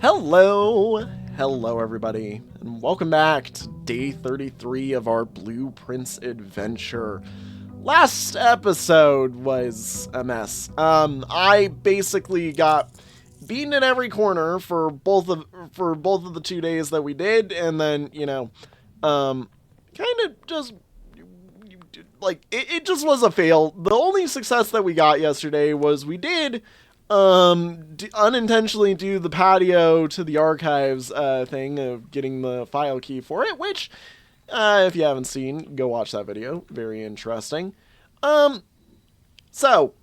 Hello everybody, and welcome back to day 33 of our Blueprints adventure. Last episode was a mess. I basically got beaten in every corner for both of the 2 days that we did, and then, kind of just like it just was a fail. The only success that we got yesterday was we did unintentionally do the patio to the archives thing of getting the file key for it, which if you haven't seen, go watch that video. Very interesting. So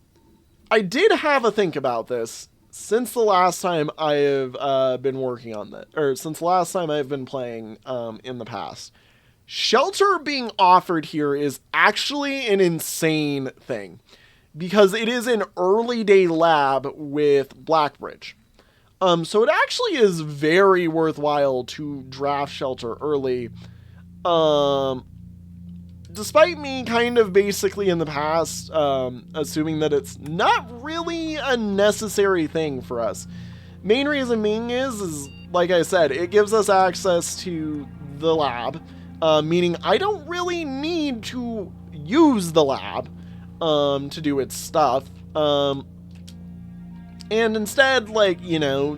I did have a think about this since the last time I have been working on that, or since the last time I've been playing in the past. Shelter being offered here is actually an insane thing, because it is an early day lab with Blackbridge. So it actually is very worthwhile to draft Shelter early. Despite me kind of basically in the past assuming that it's not really a necessary thing for us. Main reason being is like I said, it gives us access to the lab, meaning I don't really need to use the lab to do its stuff. And instead,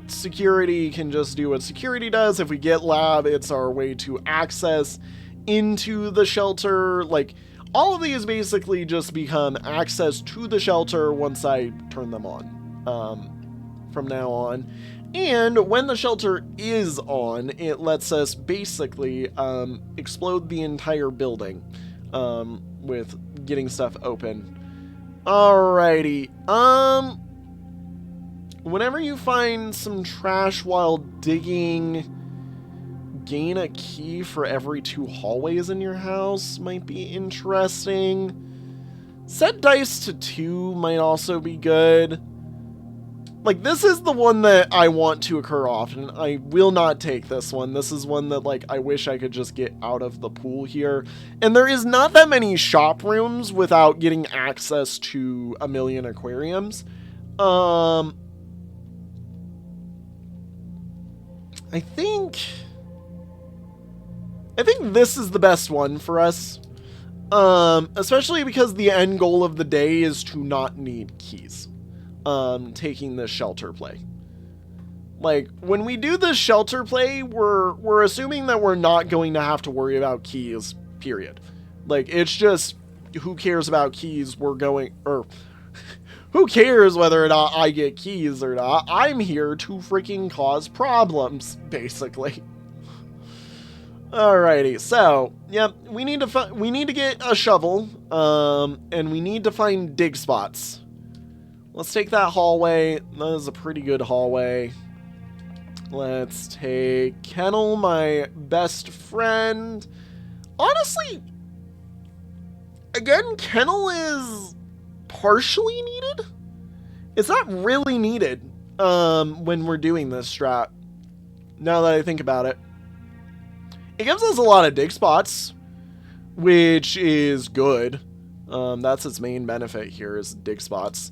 security can just do what security does. If we get lab, it's our way to access into the shelter. Like, all of these basically just become access to the shelter once I turn them on, from now on. And when the shelter is on, it lets us basically explode the entire building with getting stuff open. Alrighty. Whenever you find some trash while digging, gain a key for every 2 hallways in your house might be interesting. Set dice to 2 might also be good. Like, this is the one that I want to occur often. I will not take this one. This is one that, like, I wish I could just get out of the pool here. And there is not that many shop rooms without getting access to a million aquariums. I think this is the best one for us. Especially because the end goal of the day is to not need keys. Taking the shelter play. Like, when we do the shelter play, we're assuming that we're not going to have to worry about keys, period. Like, it's just, who cares about keys? Who cares whether or not I get keys or not? I'm here to freaking cause problems, basically. Alrighty, so, yep, we need to get a shovel, and we need to find dig spots. Let's take that hallway. That is a pretty good hallway. Let's take Kennel, my best friend. Honestly, again, Kennel is partially needed. It's not really needed when we're doing this strat, now that I think about it. It gives us a lot of dig spots, which is good. That's its main benefit here, is dig spots.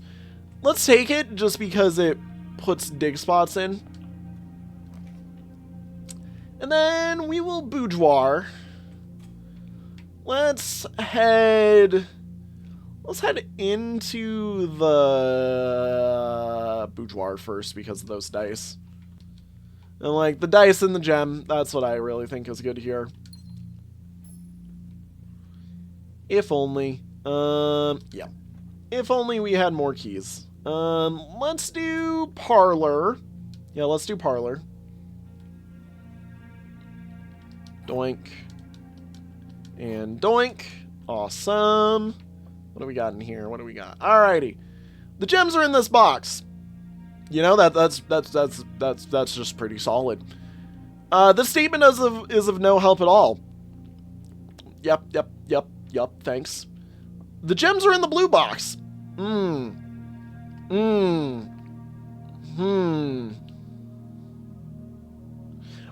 Let's take it just because it puts dig spots in. And then we will boudoir. Let's head into the boudoir first because of those dice. And like the dice and the gem, that's what I really think is good here. If only. Yeah. If only we had more keys. Let's do parlor. Yeah, let's do parlor. Doink. And doink. Awesome. What do we got in here? What do we got? Alrighty. The gems are in this box. You know, that's just pretty solid. This statement is of no help at all. Yep, thanks. The gems are in the blue box.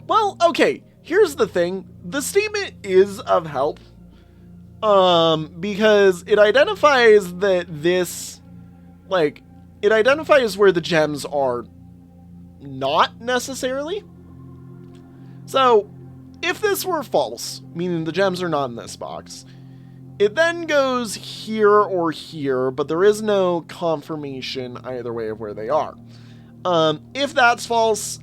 Well, okay, here's the thing. The statement is of help. Because it identifies that this, like, it identifies where the gems are not necessarily. So, if this were false, meaning the gems are not in this box, it then goes here or here, but there is no confirmation either way of where they are. If that's false,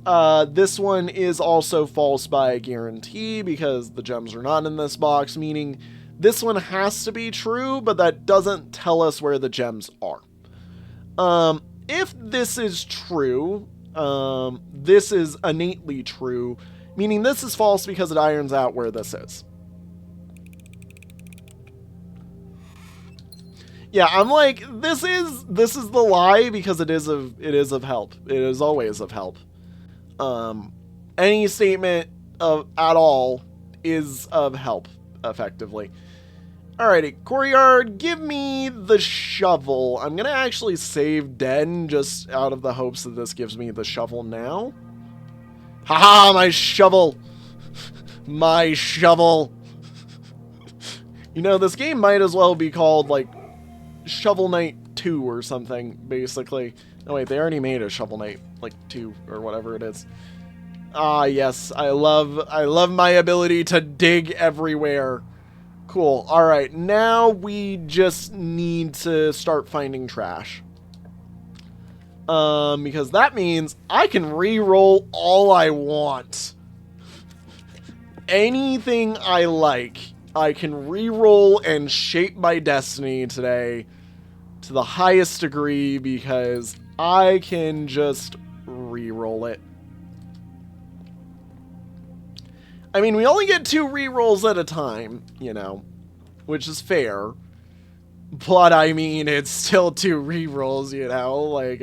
this one is also false by guarantee because the gems are not in this box, meaning this one has to be true, but that doesn't tell us where the gems are. If this is true, this is innately true, meaning this is false because it irons out where this is. Yeah, I'm like, this is the lie because it is of help. It is always of help. Any statement at all is of help, effectively. Alrighty, Courtyard, give me the shovel. I'm gonna actually save Den just out of the hopes that this gives me the shovel now. Haha, my shovel! My shovel! You know, this game might as well be called, like, Shovel Knight 2 or something, basically. No, wait, they already made a Shovel Knight, like, 2 or whatever it is. Ah, yes, I love my ability to dig everywhere. Cool, alright, now we just need to start finding trash. Because that means I can re-roll all I want. Anything I like, I can re-roll and shape my destiny today to the highest degree because I can just re-roll it. I mean, we only get 2 re-rolls at a time, you know, which is fair. But, I mean, it's still 2 re-rolls, you know, like,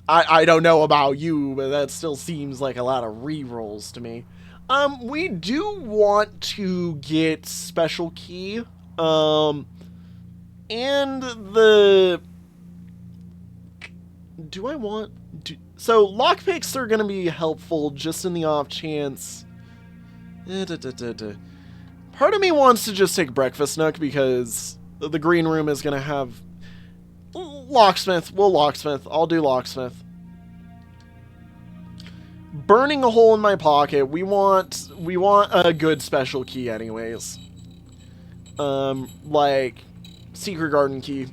I don't know about you, but that still seems like a lot of re-rolls to me. We do want to get special key, and the... Do I want... So, lockpicks are going to be helpful just in the off chance... Part of me wants to just take Breakfast Nook because the green room is going to have... Locksmith. We'll locksmith. I'll do locksmith. Burning a hole in my pocket. We want a good special key anyways. Like Secret Garden key.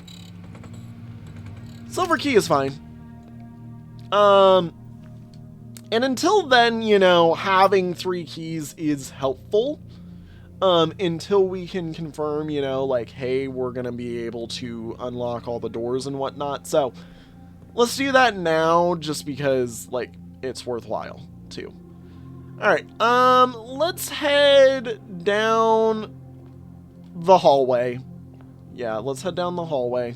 Silver key is fine. And until then, you know, having 3 keys is helpful. Until we can confirm, you know, like, hey, we're going to be able to unlock all the doors and whatnot. So, let's do that now, just because, like, it's worthwhile, too. Alright, let's head down the hallway. Yeah, let's head down the hallway.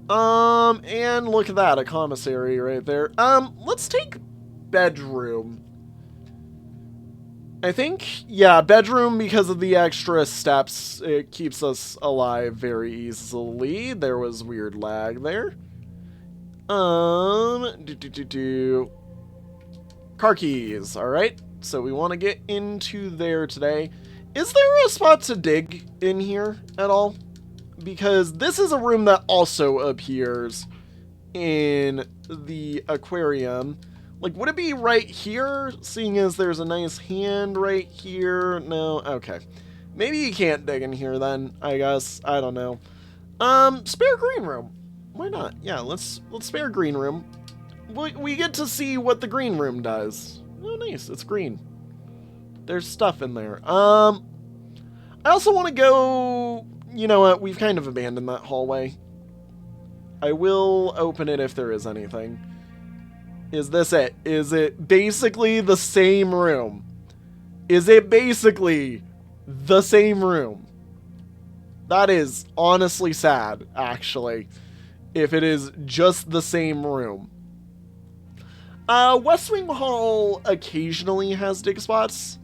And look at that, a commissary right there. Let's take bedroom. I think, yeah, bedroom, because of the extra steps, it keeps us alive very easily. There was weird lag there. Car keys, alright. So we want to get into there today. Is there a spot to dig in here at all? Because this is a room that also appears in the aquarium. Like, would it be right here, seeing as there's a nice hand right here? No? Okay. Maybe you can't dig in here then, I guess. I don't know. Spare green room. Why not? Yeah, let's spare green room. We get to see what the green room does. Oh, nice. It's green. There's stuff in there. I also want to go... You know what? We've kind of abandoned that hallway. I will open it if there is anything. Is this it? Is it basically the same room? Is it basically the same room? That is honestly sad, actually, if it is just the same room. West Wing Hall occasionally has dig spots.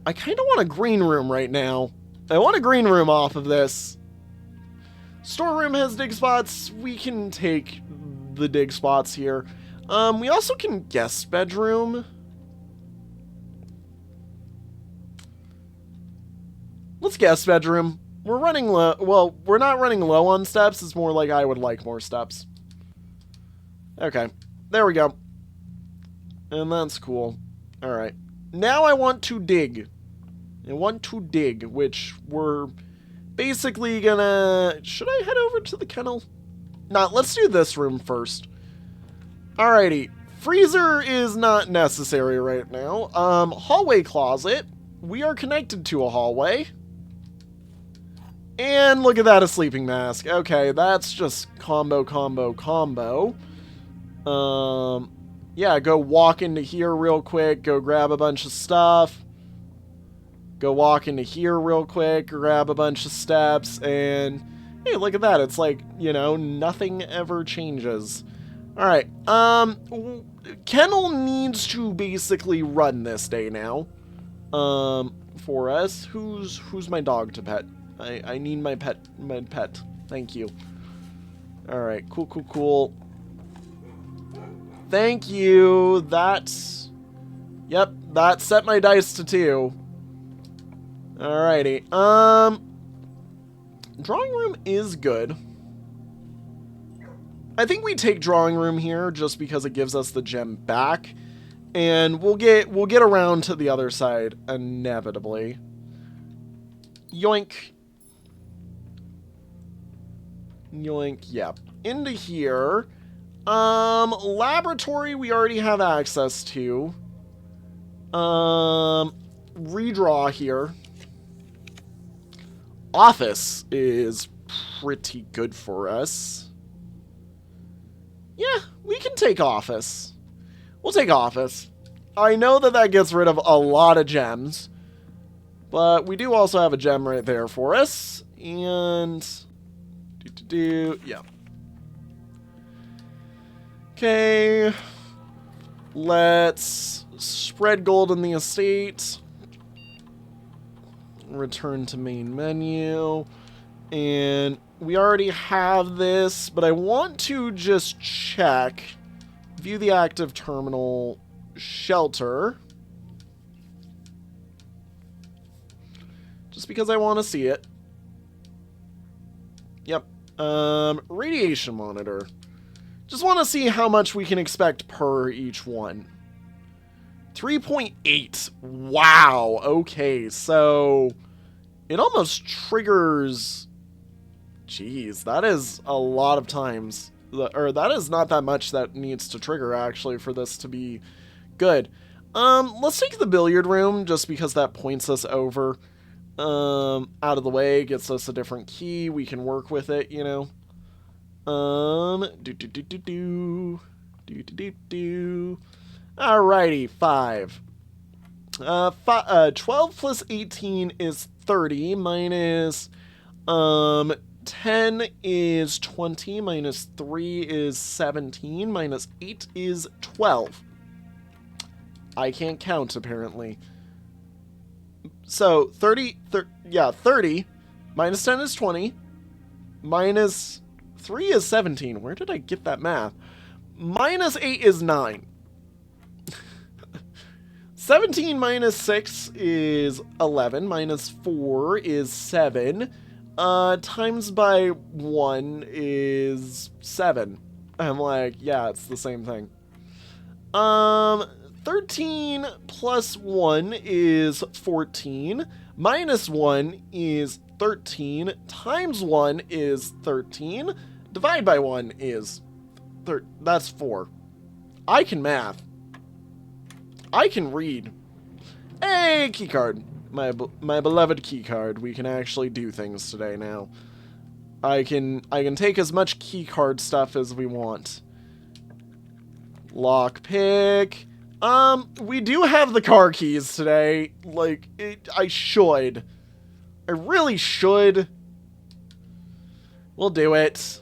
I kind of want a green room right now. I want a green room off of this. Storeroom has dig spots. We can take the dig spots here. We also can guest bedroom. Let's guest bedroom. We're running low. Well, we're not running low on steps. It's more like I would like more steps. Okay. There we go. And that's cool. Alright. Now I want to dig. I want to dig, which we're basically gonna... Should I head over to the kennel? Nah, let's do this room first. Alrighty. Freezer is not necessary right now. Hallway closet. We are connected to a hallway. And look at that, a sleeping mask. Okay, that's just combo. Yeah, go walk into here real quick. Go grab a bunch of stuff. Go walk into here real quick. Grab a bunch of steps. And, hey, look at that. It's like, you know, nothing ever changes. Alright, Kennel needs to basically run this day now. For us. Who's my dog to pet? I need my pet. Thank you. Alright, cool. Thank you. That's... Yep, that set my dice to 2. Alrighty. Drawing room is good. I think we take drawing room here just because it gives us the gem back. And we'll get around to the other side inevitably. Yoink. Yoink, yeah. Into here. Laboratory we already have access to. Redraw here. Office is pretty good for us. Yeah, we can take office. We'll take office. I know that gets rid of a lot of gems. But we do also have a gem right there for us. And... yeah. Okay. Let's spread gold in the estate. Return to main menu. And we already have this, but I want to just check. View the active terminal shelter. Just because I want to see it. Yep. Radiation monitor. Just want to see how much we can expect per each one. 3.8. Wow. Okay, so it almost triggers... Jeez, that is a lot of times. Or that is not that much that needs to trigger, actually, for this to be good. Let's take the billiard room, just because that points us over. Out of the way, gets us a different key. We can work with it, you know. Alrighty, 5. 12 plus 18 is 30, minus, 10 is 20, minus 3 is 17, minus 8 is 12. I can't count, apparently. So, 30, minus 10 is 20, minus 3 is 17. Where did I get that math? Minus 8 is 9. 17 minus 6 is 11, minus 4 is 7, times by 1 is 7. I'm like, yeah, it's the same thing. 13 plus 1 is 14, minus 1 is 13, times 1 is 13, divide by 1 is, that's 4. I can math. I can read. Hey, keycard. My beloved keycard. We can actually do things today now. I can take as much keycard stuff as we want. Lockpick. We do have the car keys today. Like, I should. I really should. We'll do it.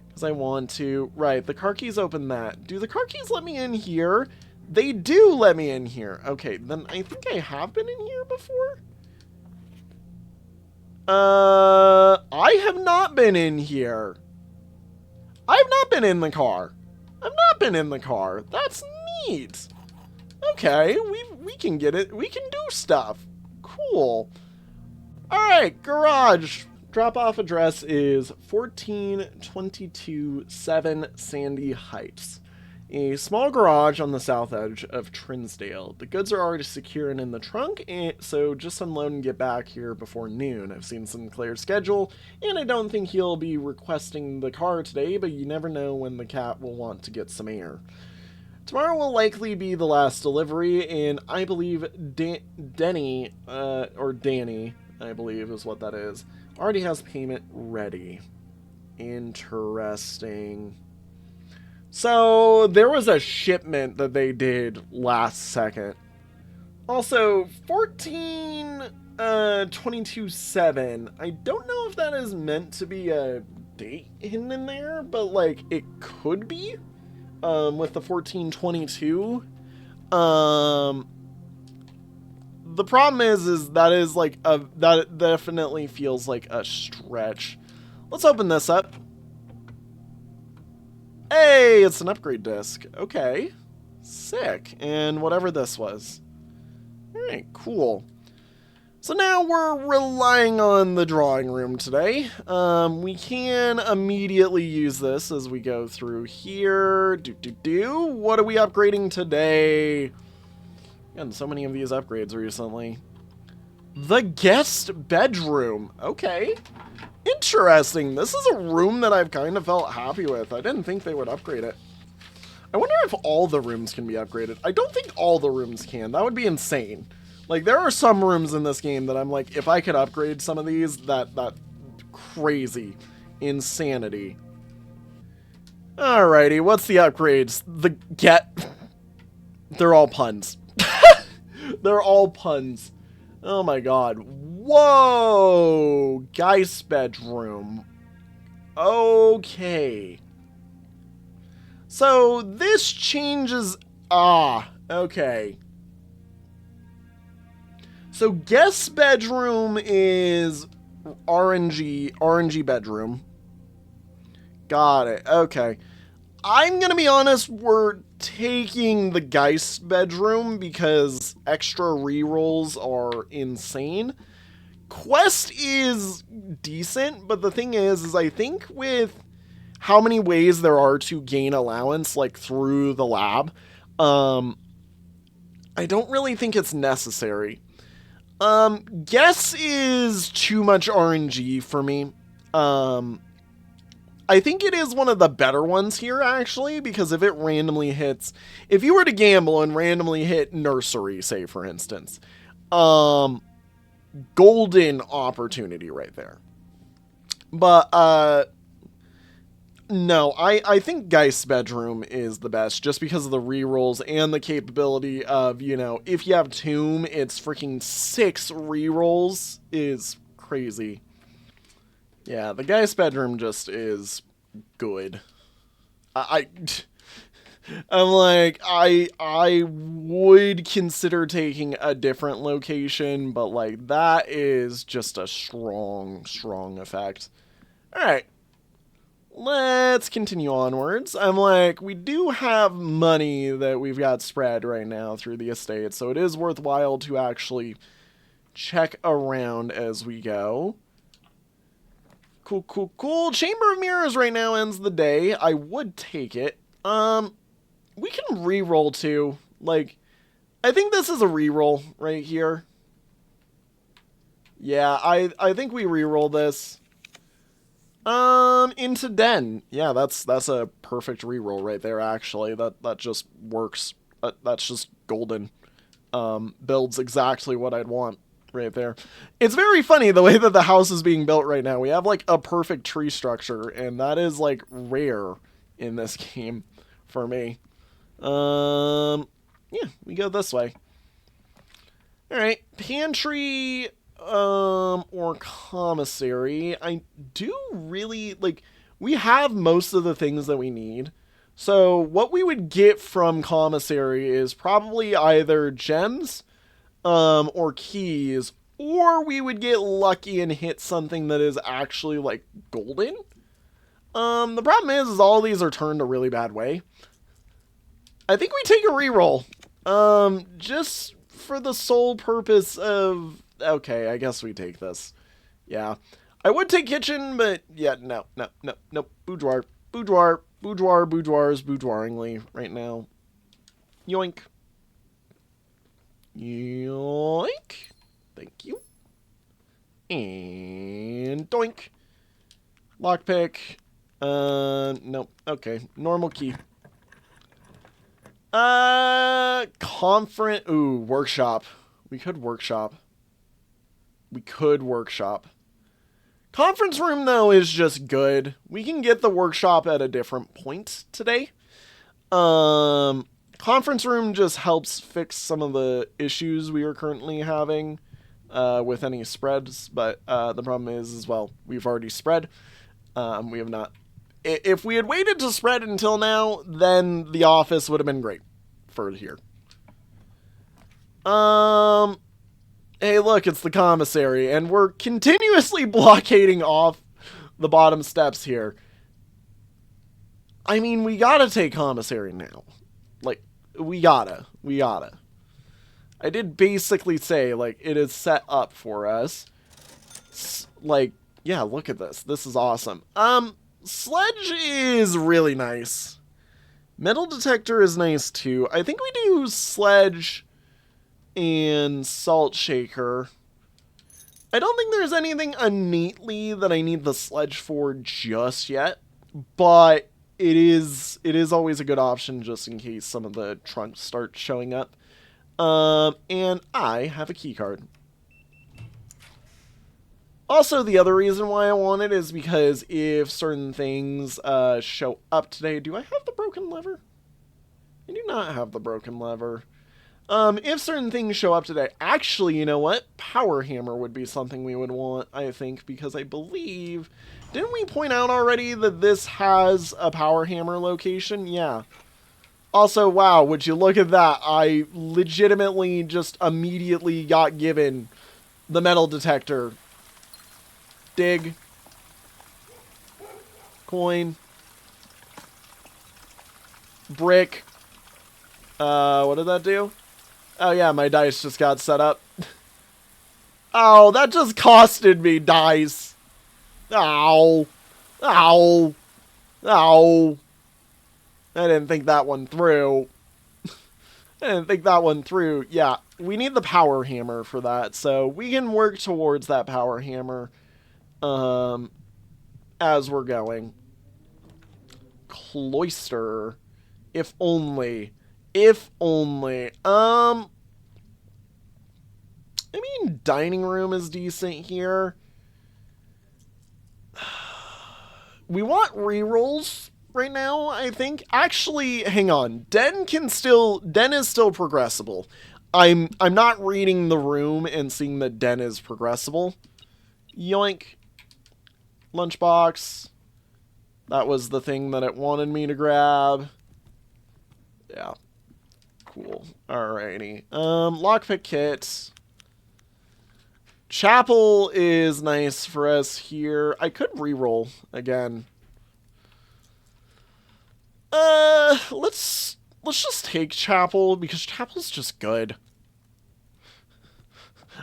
Because I want to. Right, the car keys open that. Do the car keys let me in here? They do let me in here. Okay, then I think I have been in here before. I have not been in here. I've not been in the car. I've not been in the car. That's neat. Okay, we can get it. We can do stuff. Cool. Alright, garage. Drop-off address is 1422 7 Sandy Heights. A small garage on the south edge of Trinsdale. The goods are already secure and in the trunk, so just unload and get back here before noon. I've seen Sinclair's schedule, and I don't think he'll be requesting the car today, but you never know when the cat will want to get some air. Tomorrow will likely be the last delivery, and I believe Danny, I believe is what that is, already has payment ready. Interesting. So, there was a shipment that they did last second. Also, 1422-7. I don't know if that is meant to be a date hidden in there, but, like, it could be. With the 1422. The problem is that is, like, that definitely feels like a stretch. Let's open this up. Hey, it's an upgrade disc. Okay. Sick. And whatever this was. Alright, cool. So now we're relying on the drawing room today. We can immediately use this as we go through here. What are we upgrading today? And so many of these upgrades recently. The guest bedroom. Okay. Interesting. This is a room that I've kind of felt happy with. I didn't think they would upgrade it. I wonder if all the rooms can be upgraded. I don't think all the rooms can. That would be insane. Like, there are some rooms in this game that I'm like, if I could upgrade some of these, that crazy insanity. Alrighty, what's the upgrades? They're all puns. They're all puns. Oh my god. Whoa! Geist bedroom. Okay. So, this changes... okay. So, guest bedroom is RNG bedroom. Got it. Okay. I'm gonna be honest, we're taking the Geist bedroom because extra rerolls are insane. Quest is decent, but the thing is I think with how many ways there are to gain allowance, like through the lab, I don't really think it's necessary. Guess is too much RNG for me. I think it is one of the better ones here, actually, because if it randomly hits... If you were to gamble and randomly hit nursery, say, for instance, golden opportunity right there. But, no, I think Geist's bedroom is the best, just because of the rerolls and the capability of, you know, if you have Tomb, it's freaking 6 rerolls is crazy. Yeah, the Geist bedroom just is good. I'm like, I would consider taking a different location, but like, that is just a strong effect. Alright. Let's continue onwards. I'm like, we do have money that we've got spread right now through the estate, so it is worthwhile to actually check around as we go. Cool. Chamber of Mirrors right now ends the day. I would take it. We can re-roll too. Like, I think this is a re-roll right here. Yeah, I think we re-roll this. Into Den. Yeah, that's a perfect re-roll right there, actually. That just works. That's just golden. Builds exactly what I'd want right there. It's very funny the way that the house is being built right now. We have like a perfect tree structure, and that is like rare in this game for me. Yeah, we go this way. Alright, pantry, or commissary. I do really, like, we have most of the things that we need. So what we would get from commissary is probably either gems, or keys, or we would get lucky and hit something that is actually, like, golden. The problem is all these are turned a really bad way. I think we take a reroll. Just for the sole purpose of... Okay, I guess we take this. Yeah. I would take kitchen, but yeah, no, no, no, no. Boudoir. Boudoir. Boudoir. Boudoirs. Boudoiringly right now. Yoink. Yoink. Thank you. And doink. Lockpick. Nope. Okay. Normal key. Conference. Ooh, workshop. We could workshop. We could workshop. Conference room, though, is just good. We can get the workshop at a different point today. Conference room just helps fix some of the issues we are currently having with any spreads. But the problem is, well, we've already spread. We have not. If we had waited to spread until now, then the office would have been great for here. Hey, look, it's the commissary, and we're continuously blockading off the bottom steps here. I mean, we gotta take commissary now. Like, we gotta. I did basically say, like, it is set up for us. Like, yeah, look at this. This is awesome. Sledge is really nice. Metal detector is nice, too. I think we do sledge and salt shaker. I don't think there's anything innately that I need the sledge for just yet, but it is always a good option just in case some of the trunks start showing up. And I have a key card. Also, the other reason why I want it is because if certain things show up today, do I have the broken lever? I do not have the broken lever. If certain things show up today, actually, you know what? Power hammer would be something we would want, I think, because I believe, didn't we point out already that this has a power hammer location? Yeah. Also, wow, would you look at that? I legitimately just immediately got given the metal detector. Dig. Coin. Brick. What did that do? Oh yeah, my dice just got set up. Oh, that just costed me dice. Ow. Ow. Ow. I didn't think that one through. Yeah, we need the power hammer for that, so we can work towards that power hammer as we're going. Cloister. If only. If only. I mean, dining room is decent here. We want rerolls right now, I think. Actually, hang on. Den is still progressible. I'm not reading the room and seeing that Den is progressible. Yoink. Lunchbox. That was the thing that it wanted me to grab. Yeah. Cool. Alrighty. Lockpick kit. Chapel is nice for us here. I could reroll again. Let's just take Chapel because Chapel's just good.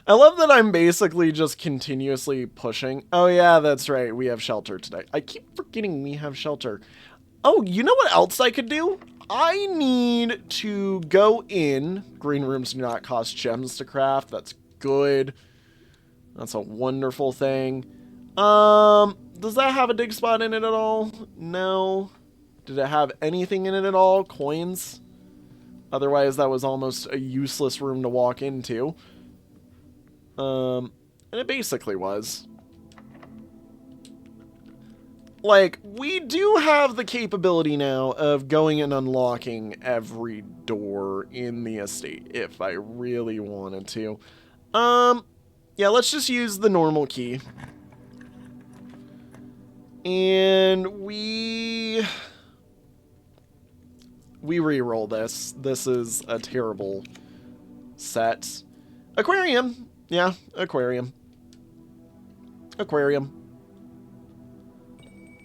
I love that I'm basically just continuously pushing. Oh yeah, that's right. We have shelter today. I keep forgetting we have shelter. Oh, you know what else I could do? I need to go in. Green rooms do not cost gems to craft. That's good. That's a wonderful thing. Does that have a dig spot in it at all? No. Did it have anything in it at all? Coins? Otherwise, that was almost a useless room to walk into. And it basically was. Like, we do have the capability now of going and unlocking every door in the estate if I really wanted to. Yeah, let's just use the normal key. And we re-roll this. This is a terrible set. Aquarium. Yeah, aquarium. Aquarium.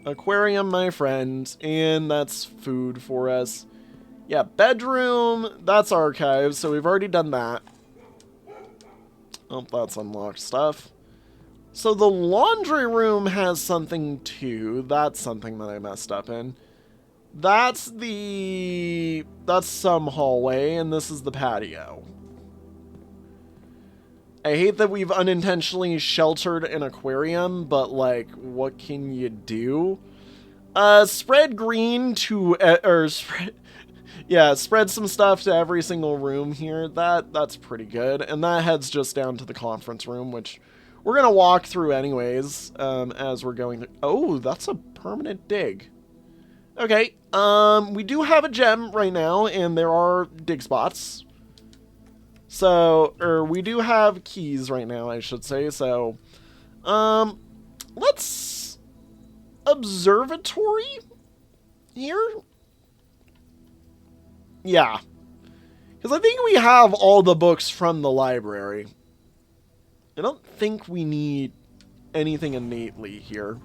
Aquarium, my friend. And that's food for us. Yeah, bedroom. That's archives, so we've already done that. Oh, that's unlocked stuff. So the laundry room has something too. That's something that I messed up in. That's some hallway, and this is the patio. I hate that we've unintentionally sheltered an aquarium, but, like, what can you do? Spread green to, spread some stuff to every single room here. That's pretty good. And that heads just down to the conference room, which we're gonna walk through anyways, as we're going through. Oh, that's a permanent dig. Okay, we do have a gem right now, and there are dig spots. So, we do have keys right now, I should say. So, let's observatory here. Yeah, because I think we have all the books from the library. I don't think we need anything innately here.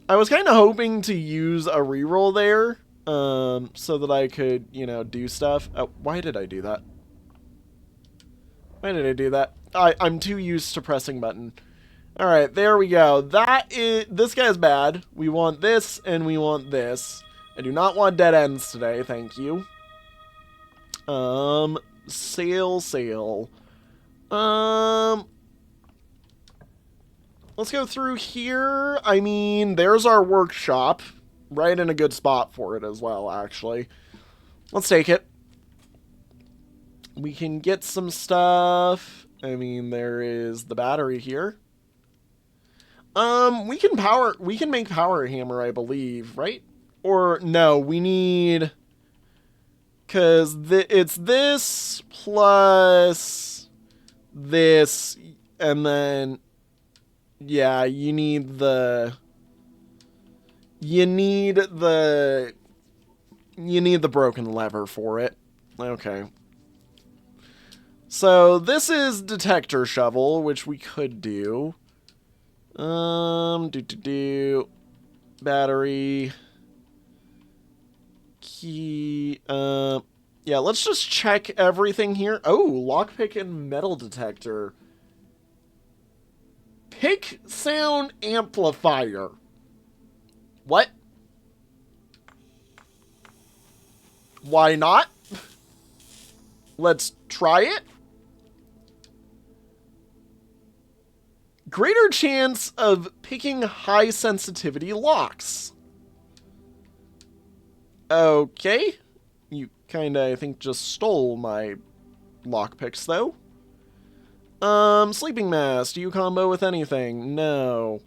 I was kind of hoping to use a reroll there, so that I could, you know, do stuff. Oh, why did I do that? Why did I do that? I'm too used to pressing button. Alright, there we go. This guy's bad. We want this, and we want this. I do not want dead ends today, thank you. Sail. Let's go through here. I mean, there's our workshop. Right in a good spot for it as well, actually. Let's take it. We can get some stuff. I mean, there is the battery here. We can make power hammer, I believe, right? Or, no, we need... Because it's this plus this, and then... Yeah, you need the broken lever for it. Okay. So this is detector shovel, which we could do. Battery. Key. Yeah, let's just check everything here. Oh, lockpick and metal detector. Pick sound amplifier. What? Why not? Let's try it. Greater chance of picking high sensitivity locks. Okay. You kinda, I think, just stole my lockpicks, though. Sleeping mask. Do you combo with anything? No.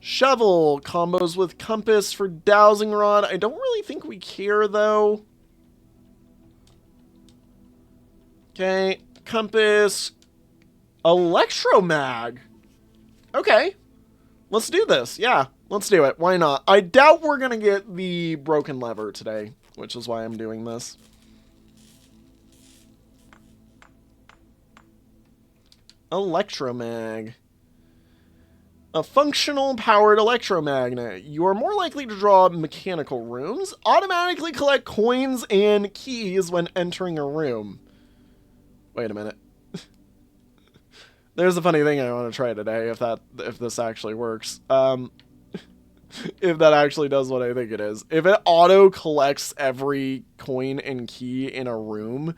Shovel. Combos with compass for dowsing rod. I don't really think we care, though. Okay. Compass. Electromag. Okay. Let's do this. Yeah, let's do it. Why not? I doubt we're gonna get the broken lever today, which is why I'm doing this. Electromag. A functional powered electromagnet. You are more likely to draw mechanical rooms. Automatically collect coins and keys when entering a room. Wait a minute. There's a funny thing I want to try today, if this actually works. If that actually does what I think it is. If it auto collects every coin and key in a room.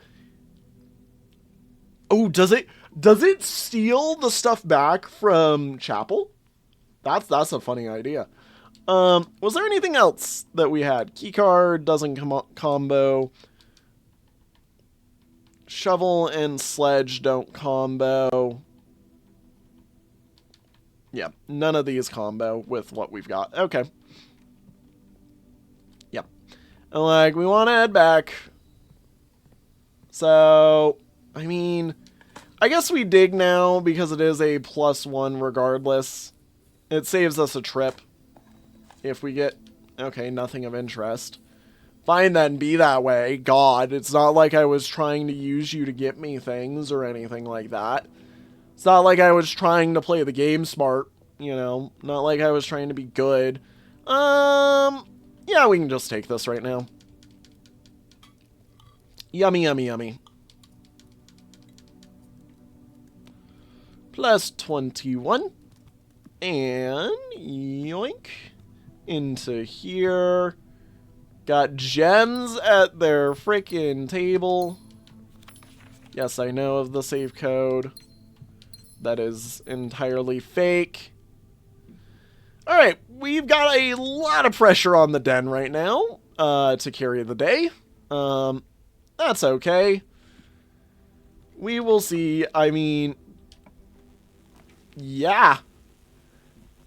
Oh, does it steal the stuff back from Chapel? That's a funny idea. Was there anything else that we had? Keycard doesn't combo. Shovel and sledge don't combo. Yeah, none of these combo with what we've got. Okay. Yep. And like, we want to head back. So, I mean, I guess we dig now because it is a +1 regardless. It saves us a trip if we get... Okay, nothing of interest. Fine then, be that way. God, it's not like I was trying to use you to get me things or anything like that. It's not like I was trying to play the game smart, you know. Not like I was trying to be good. Yeah, we can just take this right now. Yummy, yummy, yummy. plus 21. And yoink. Into here. Got gems at their frickin' table. Yes, I know of the save code. That is entirely fake. Alright, we've got a lot of pressure on the den right now to carry the day. That's okay. We will see. I mean, yeah.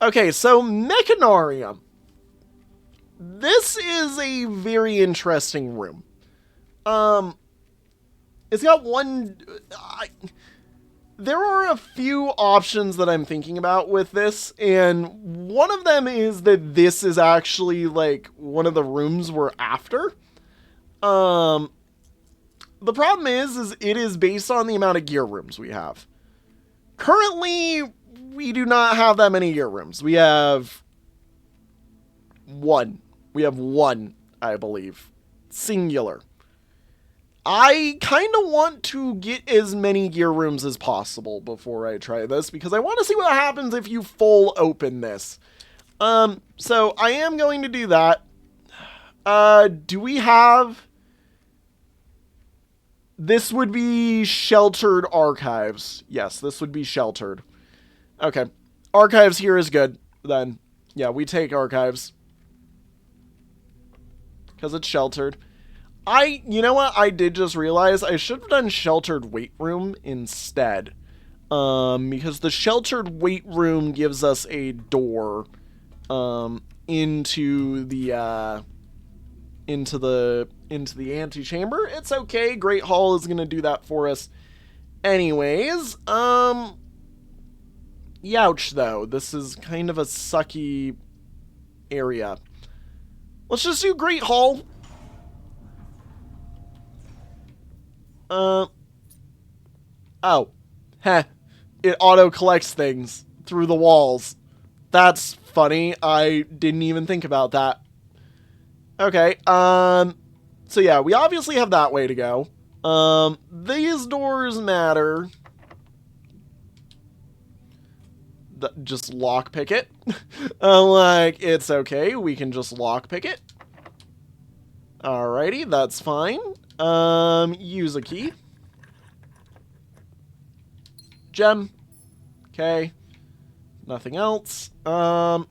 Okay, so Mechanarium. This is a very interesting room. It's got one... there are a few options that I'm thinking about with this, and one of them is that this is actually, like, one of the rooms we're after. The problem is it is based on the amount of gear rooms we have. Currently, we do not have that many gear rooms. We have one. We have one, I believe. Singular. I kind of want to get as many gear rooms as possible before I try this, because I want to see what happens if you full open this. So I am going to do that. Do we have... This would be sheltered archives. Yes, this would be sheltered. Okay. Archives here is good, then. Yeah, we take archives. Because it's sheltered. You know what? I did just realize I should have done sheltered weight room instead. Because the sheltered weight room gives us a door, into the antechamber. It's okay. Great Hall is going to do that for us anyways. Youch, though. This is kind of a sucky area. Let's just do Great Hall. Oh. Heh. It auto-collects things through the walls. That's funny. I didn't even think about that. Okay, so yeah, we obviously have that way to go. These doors matter. Just lockpick it. Like, it's okay. We can just lockpick it. Alrighty, that's fine. Use a key. Gem. Okay. Nothing else. I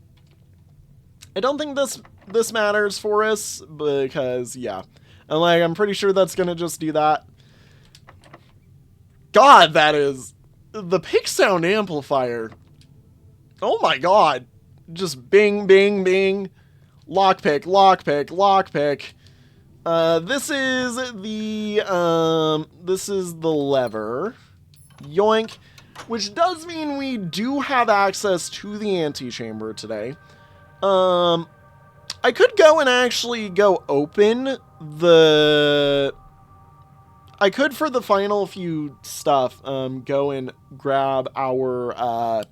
don't think this matters for us, because, yeah. And, like, I'm pretty sure that's gonna just do that. God, that is... The pick sound amplifier. Oh my god. Just bing, bing, bing. Lockpick, lockpick, lockpick. This is the lever. Yoink. Which does mean we do have access to the antechamber today. I could go and actually go open the... I could, for the final few stuff, go and grab our,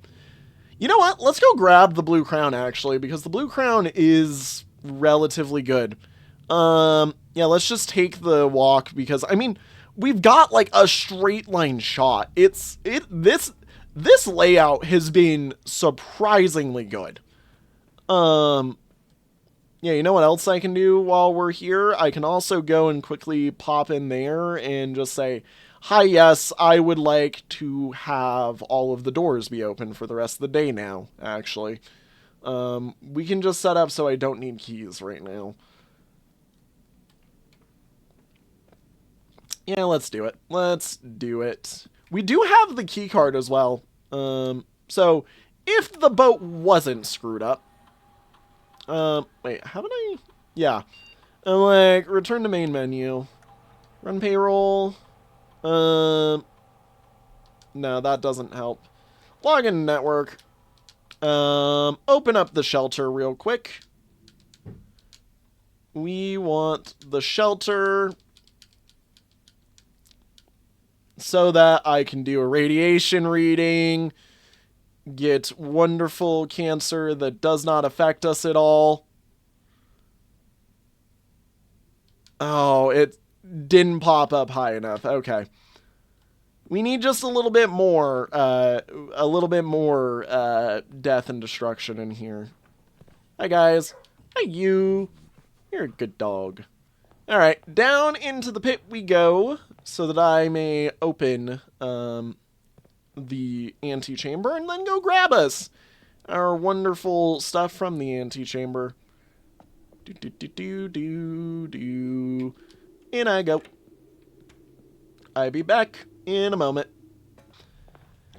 You know what? Let's go grab the blue crown, actually, because the blue crown is relatively good. Yeah, let's just take the walk, because, I mean, we've got, like, a straight line shot. This layout has been surprisingly good. Yeah, you know what else I can do while we're here? I can also go and quickly pop in there and just say, hi, yes, I would like to have all of the doors be open for the rest of the day now, actually. We can just set up so I don't need keys right now. Yeah, let's do it. Let's do it. We do have the key card as well. So, if the boat wasn't screwed up... wait, haven't I? Yeah. Like, return to main menu. Run payroll. No, that doesn't help. Login network. Open up the shelter real quick. We want the shelter so that I can do a radiation reading, get wonderful cancer that does not affect us at all. Oh, it didn't pop up high enough. Okay. We need just a little bit more, death and destruction in here. Hi, guys. Hi, you. You're a good dog. All right, down into the pit we go, so that I may open the antechamber and then go grab us our wonderful stuff from the antechamber. Do do do do do do. In I go. I'll be back in a moment.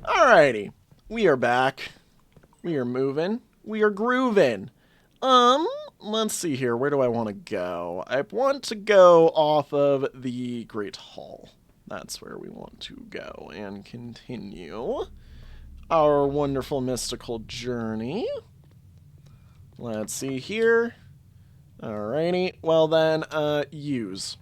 Alrighty, we are back. We are moving. We are grooving. Let's see here. Where do I want to go? I want to go off of the Great Hall. That's where we want to go and continue our wonderful mystical journey. Let's see here. Alrighty. Well then, use.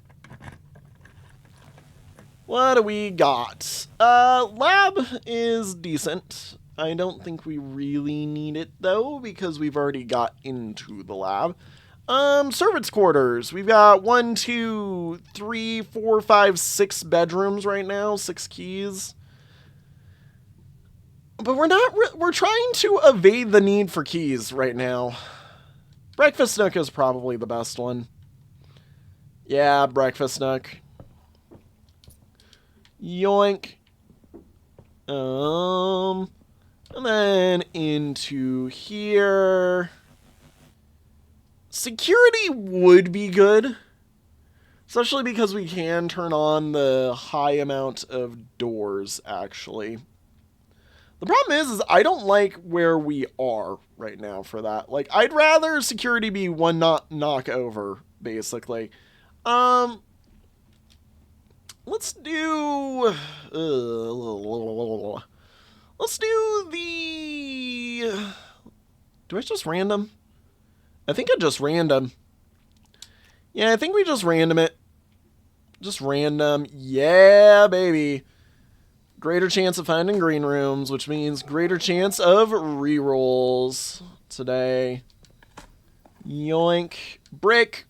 What do we got? Lab is decent. I don't think we really need it, though, because we've already got into the lab. Servants' quarters. We've got 1, 2, 3, 4, 5, 6 bedrooms right now. 6 keys. But we're trying to evade the need for keys right now. Breakfast nook is probably the best one. Yeah, breakfast nook. Yoink. And then into here. Security would be good. Especially because we can turn on the high amount of doors, actually. The problem is I don't like where we are right now for that. Like, I'd rather security be one knock over, basically. Let's do... let's do the... Do I just random? I think I just random. Yeah, I think we just random it. Just random. Yeah, baby. Greater chance of finding green rooms, which means greater chance of rerolls today. Yoink. Brick.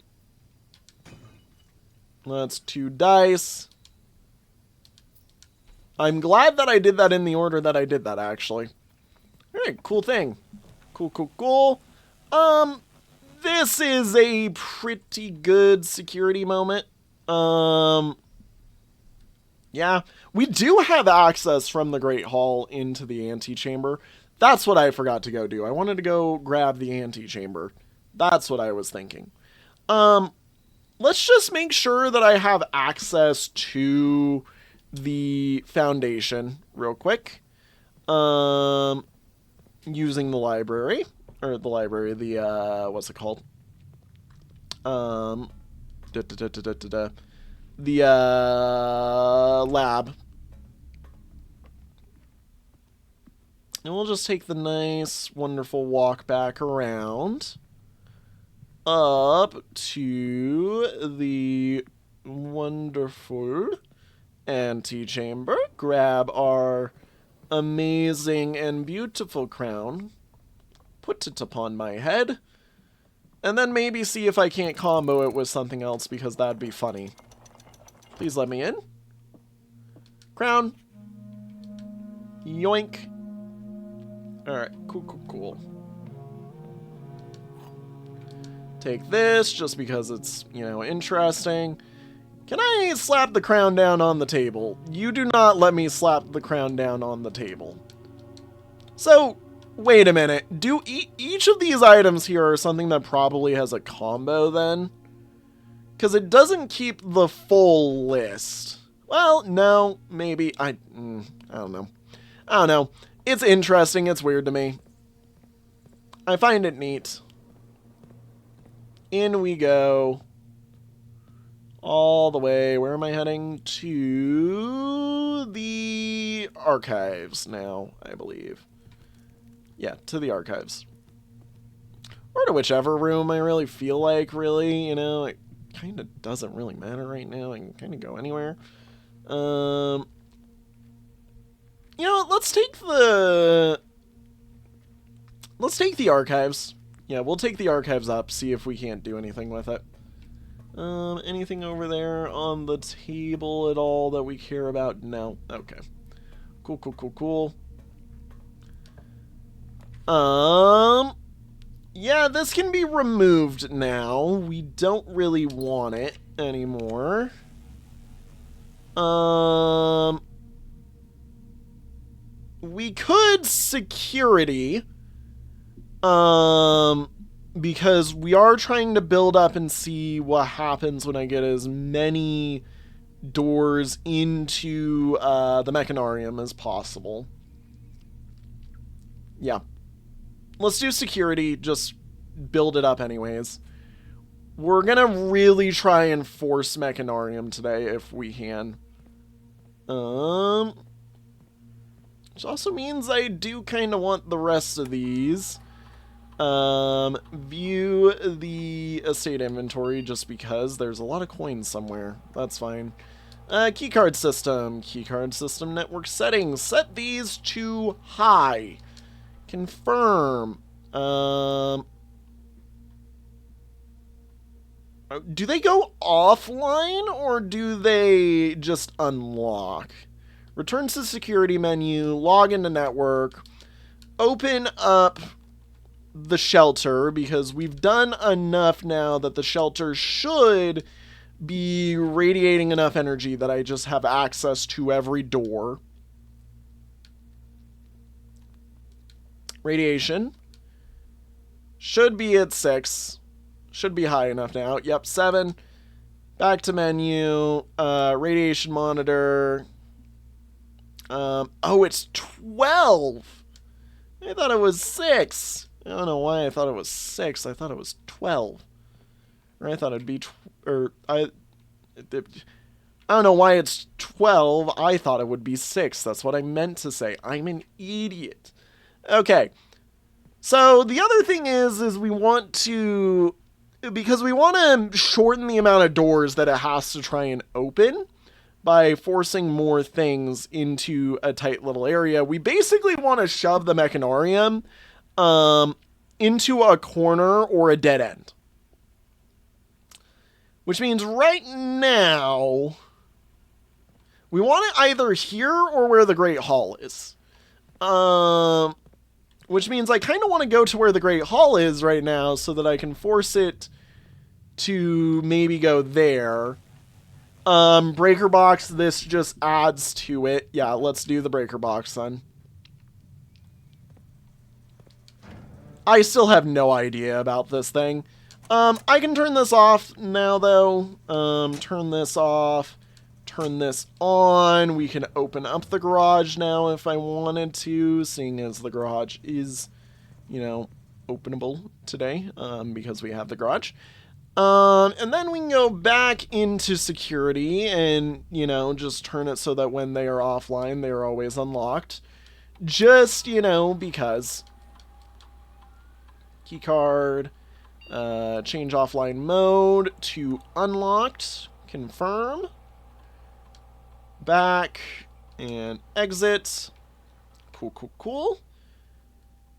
That's 2 dice. I'm glad that I did that in the order that I did that, actually. Alright, cool thing. Cool, cool, cool. This is a pretty good security moment. Yeah, we do have access from the Great Hall into the antechamber. That's what I forgot to go do. I wanted to go grab the antechamber. That's what I was thinking. Let's just make sure that I have access to the foundation real quick. Using the library. Or the what's it called? The lab. And we'll just take the nice, wonderful walk back around up to the wonderful antechamber. Grab our amazing and beautiful crown. Put it upon my head. And then maybe see if I can't combo it with something else, because that'd be funny. Please let me in. Crown. Yoink. Alright, cool, cool, cool. Take this, just because it's, you know, interesting. Can I slap the crown down on the table? You do not let me slap the crown down on the table. So, wait a minute. Do each of these items here are something that probably has a combo, then? Because it doesn't keep the full list. Well, no, maybe. I don't know. I don't know. It's interesting. It's weird to me. I find it neat. In we go. All the way. Where am I heading? To the archives now, I believe. Yeah, to the archives. Or to whichever room I really feel like, really, you know. It kind of doesn't really matter right now. I can kind of go anywhere. You know what? Let's take the archives. Yeah, we'll take the archives up, see if we can't do anything with it. Anything over there on the table at all that we care about? No. Okay. Cool, cool, cool, cool. Yeah, this can be removed now. We don't really want it anymore. We could security. Because we are trying to build up and see what happens when I get as many doors into the mechanarium as possible. Yeah. Let's do security, just build it up anyways. We're gonna really try and force mechanarium today if we can. Which also means I do kind of want the rest of these. View the estate inventory just because there's a lot of coins somewhere. That's fine. Keycard system. Keycard system network settings. Set these to high. Confirm. Do they go offline or do they just unlock? Return to the security menu, log into network, open up the shelter because we've done enough now that the shelter should be radiating enough energy that I just have access to every door. Radiation should be at 6. Should be high enough now. Yep, 7. Back to menu. Radiation monitor. Oh, it's 12. I thought it was 6. I don't know why I thought it was 6. I thought it was 12. Or I thought it'd be... I don't know why it's 12. I thought it would be 6. That's what I meant to say. I'm an idiot. Okay. So the other thing is we want to... Because we want to shorten the amount of doors that it has to try and open by forcing more things into a tight little area. We basically want to shove the mechanarium into a corner or a dead end. Which means right now, we want it either here or where the Great Hall is. Which means I kind of want to go to where the Great Hall is right now so that I can force it to maybe go there. Breaker box, this just adds to it. Yeah, let's do the breaker box then. I still have no idea about this thing. I can turn this off now though. Turn this off. Turn this on. We can open up the garage now if I wanted to, seeing as the garage is, you know, openable today, because we have the garage. And then we can go back into security and, you know, just turn it so that when they are offline, they are always unlocked. Just, you know, because. Keycard. Change offline mode to unlocked. Confirm. Back. And exit. Cool, cool, cool.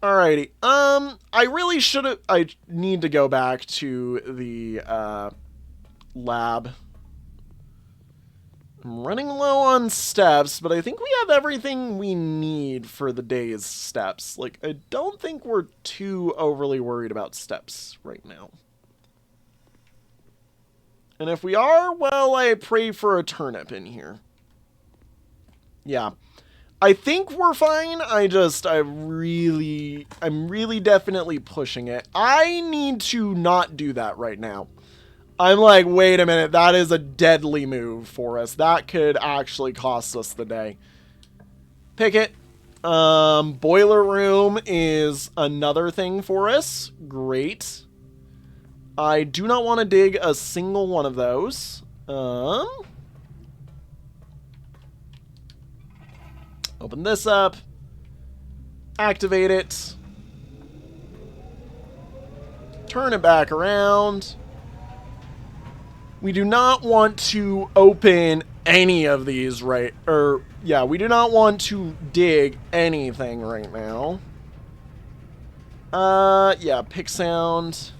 Alrighty. I really should have... I need to go back to the, lab. I'm running low on steps, but I think we have everything we need for the day's steps. Like, I don't think we're too overly worried about steps right now. And if we are, well, I pray for a turnip in here. Yeah. I think we're fine. I'm really definitely pushing it. I need to not do that right now. I'm like, wait a minute, that is a deadly move for us. That could actually cost us the day. Pick it. Boiler room is another thing for us. Great. I do not want to dig a single one of those. Open this up. Activate it. Turn it back around. We do not want to open any of these we do not want to dig anything right now. Yeah, pick sound.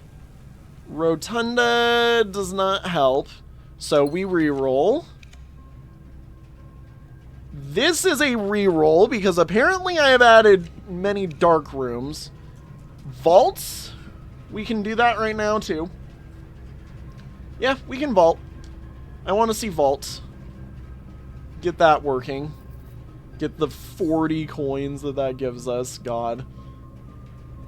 Rotunda does not help. So we reroll. This is a reroll because apparently I have added many dark rooms. Vaults? We can do that right now too. Yeah, we can vault. I want to see vaults. Get that working. Get the 40 coins that gives us. God.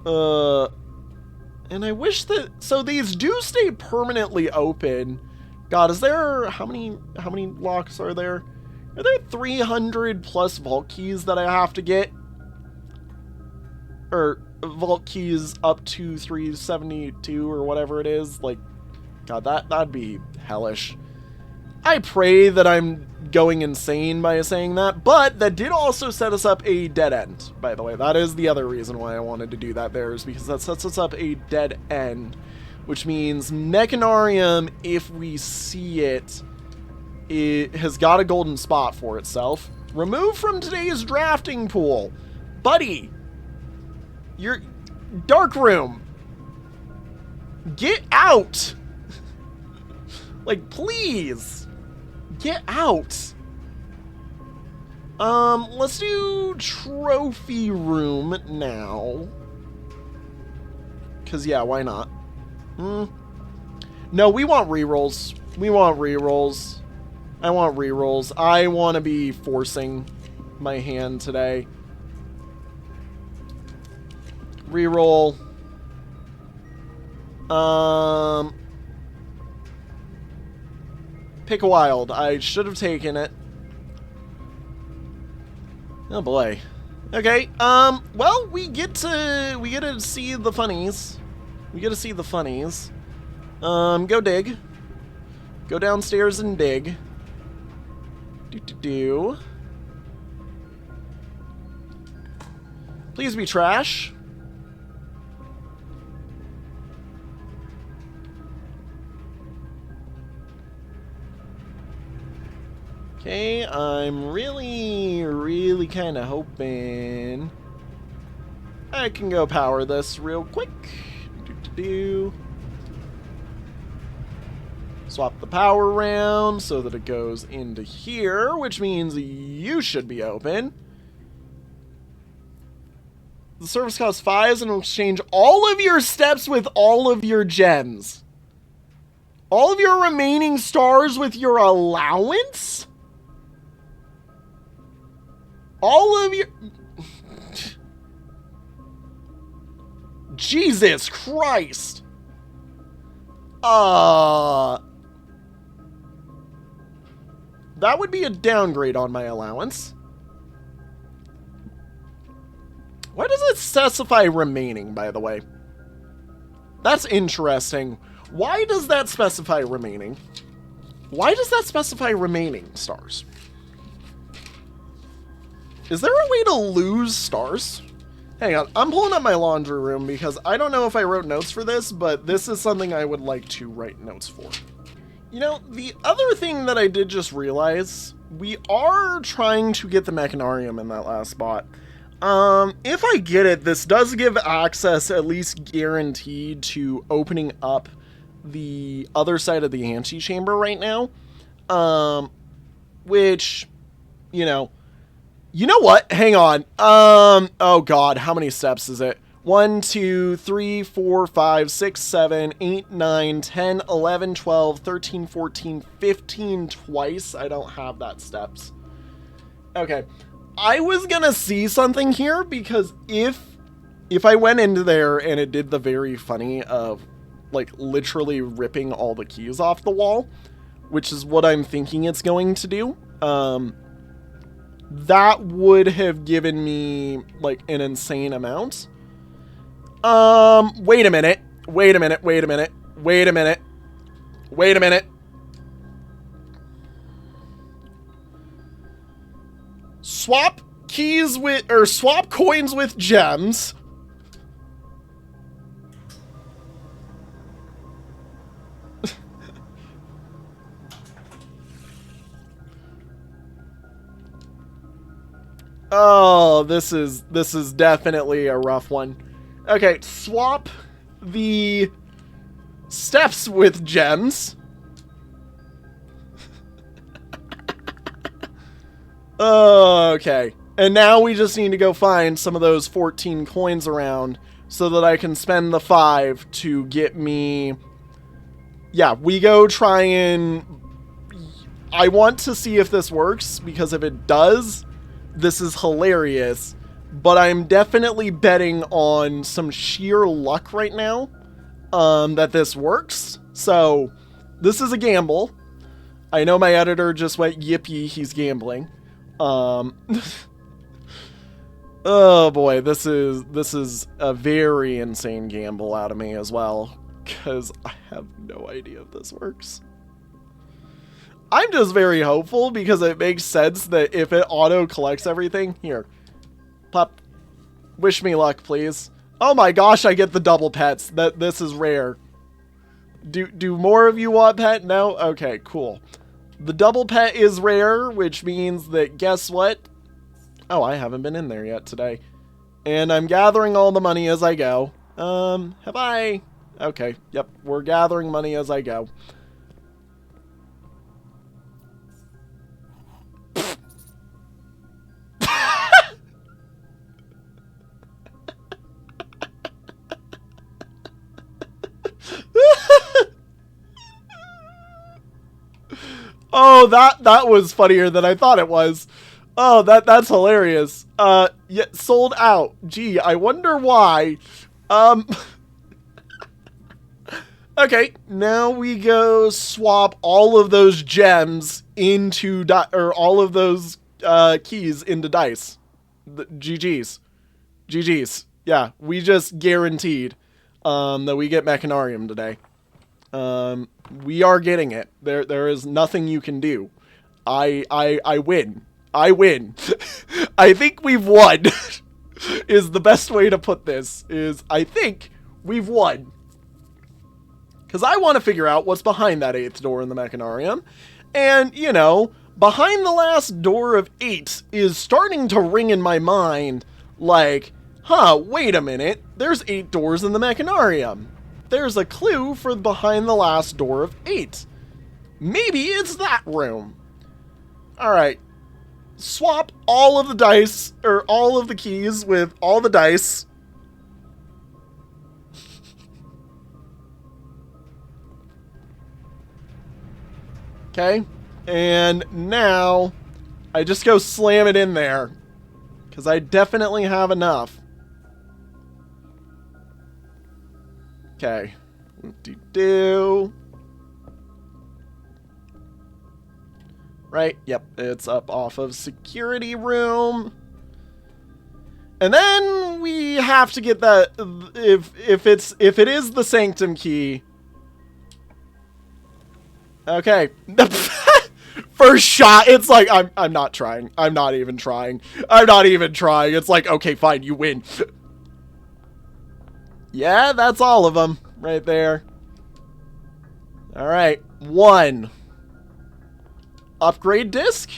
And I wish that... So these do stay permanently open. God, is there... How many locks are there? Are there 300 plus vault keys that I have to get? Or vault keys up to 372 or whatever it is? Like, God, that'd be hellish. I pray that I'm going insane by saying that, but that did also set us up a dead end, by the way. That is the other reason why I wanted to do that there, is because that sets us up a dead end, which means Mechanarium, if we see it, it has got a golden spot for itself. Remove from today's drafting pool. Buddy, your dark room. Get out. Like, please. Get out. Let's do trophy room now. Cause yeah, why not? No, we want rerolls. We want rerolls. I want rerolls. I want to be forcing my hand today. Reroll. Pick a wild. I should have taken it. Oh boy. Okay. Well, we get to see the funnies. We get to see the funnies. Go dig. Go downstairs and dig. Do. Please be trash. Okay, I'm really kind of hoping I can go power this real quick. Swap the power around so that it goes into here, which means you should be open. The service costs 5 and will exchange all of your steps with all of your gems. All of your remaining stars with your allowance? All of your... Jesus Christ. That would be a downgrade on my allowance. Why does it specify remaining, by the way? That's interesting. Why does that specify remaining? Why does that specify remaining stars? Is there a way to lose stars? Hang on, I'm pulling up my laundry room because I don't know if I wrote notes for this, but this is something I would like to write notes for. You know, the other thing that I did just realize, we are trying to get the Mechanarium in that last spot. If I get it, this does give access, at least guaranteed, to opening up the other side of the antechamber right now. Which, you know what? Hang on. Oh god, how many steps is it? 1, 2, 3, 4, 5, 6, 7, 8, 9, 10, 11, 12, 13, 14, 15 twice. I don't have that steps. Okay. I was gonna see something here because if I went into there and it did the very funny of like literally ripping all the keys off the wall, which is what I'm thinking it's going to do, that would have given me like an insane amount. Wait a minute. Swap keys with, or swap coins with gems. Oh, this is definitely a rough one. Okay, swap the steps with gems. Okay. And now we just need to go find some of those 14 coins around so that I can spend the 5 to get me... Yeah, we go try and... I want to see if this works, because if it does, this is hilarious. But I'm definitely betting on some sheer luck right now that this works. So, this is a gamble. I know my editor just went, yippee, he's gambling. Oh boy, this is a very insane gamble out of me as well, because I have no idea if this works. I'm just very hopeful because it makes sense that if it auto collects everything, here, pop, wish me luck, please. Oh my gosh, I get the double pets. This is rare. Do more of you want pet? No? Okay, cool. The double pet is rare, which means that, guess what? Oh, I haven't been in there yet today. And I'm gathering all the money as I go. Have I? Okay, yep, we're gathering money as I go. Oh, that was funnier than I thought it was. Oh, that's hilarious. Yeah, sold out. Gee, I wonder why. Okay, now we go swap all of those gems into or all of those keys into dice. GG's. GG's. Yeah, we just guaranteed that we get Mechanarium today. We are getting it. There is nothing you can do. I win. I win. I think we've won. Is the best way to put this. Is I think we've won. Because I want to figure out what's behind that 8th door in the Mechanarium. And, you know, behind the last door of 8 is starting to ring in my mind like, huh, wait a minute. There's 8 doors in the Mechanarium. There's a clue for behind the last door of 8. Maybe it's that room. Alright. Swap all of the dice, or all of the keys with all the dice. Okay. And now, I just go slam it in there. Because I definitely have enough. Okay. Do. Right, yep, it's up off of security room. And then we have to get that if it is the sanctum key. Okay. First shot, it's like I'm not trying. I'm not even trying. I'm not even trying. It's like, okay, fine, you win. Yeah, that's all of them right there. All right, 1. Upgrade disc?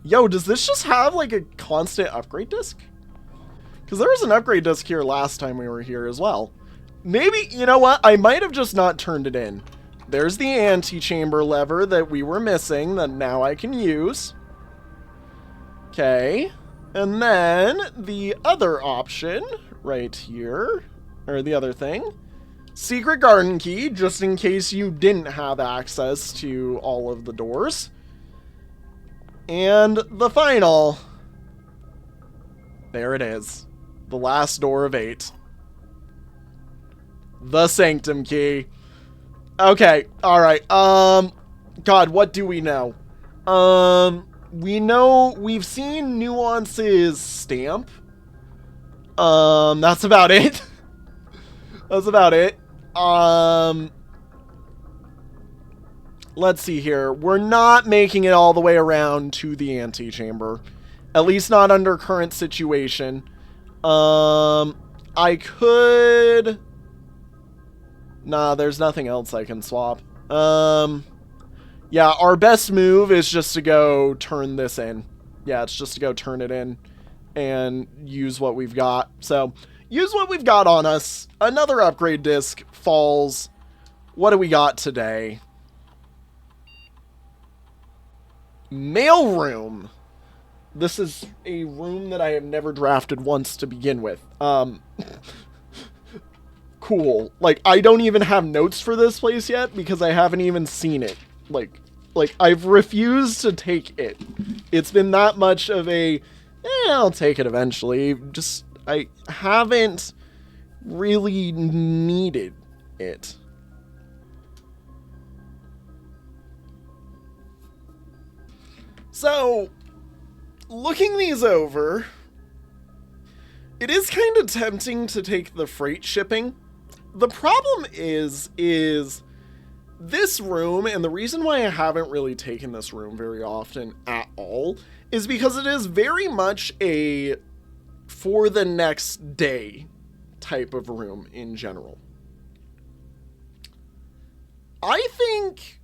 Yo, does this just have like a constant upgrade disc? Because there was an upgrade disc here last time we were here as well. Maybe, you know what? I might have just not turned it in. There's the antechamber lever that we were missing that now I can use. Okay. And then the other option right here, or the other thing. Secret garden key, just in case you didn't have access to all of the doors. And the final. There it is. The last door of 8. The sanctum key. Okay, alright. God, what do we know? We know we've seen Nuance's stamp. That's about it. That's about it. Let's see here. We're not making it all the way around to the antechamber. At least not under current situation. I could... Nah, there's nothing else I can swap. Yeah, our best move is just to go turn this in. Yeah, it's just to go turn it in and use what we've got. So, use what we've got on us. Another upgrade disc falls What do we got today? Mailroom. This is a room that I have never drafted once to begin with. Cool. Like, I don't even have notes for this place yet because I haven't even seen it. Like I've refused to take it. It's been that much of a, I'll take it eventually. Just, I haven't really needed it. So, looking these over, it is kind of tempting to take the freight shipping. The problem is this room, and the reason why I haven't really taken this room very often at all, is because it is very much a for the next day type of room in general. I think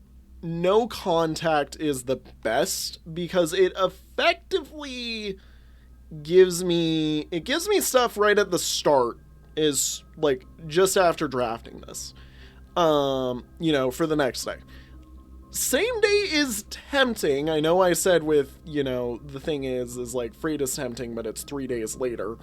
no contact is the best because it effectively gives me stuff right at the start, is like just after drafting this, you know, for the next day. Same day is tempting. I know I said with, you know, the thing is like freight is tempting, but it's 3 days later.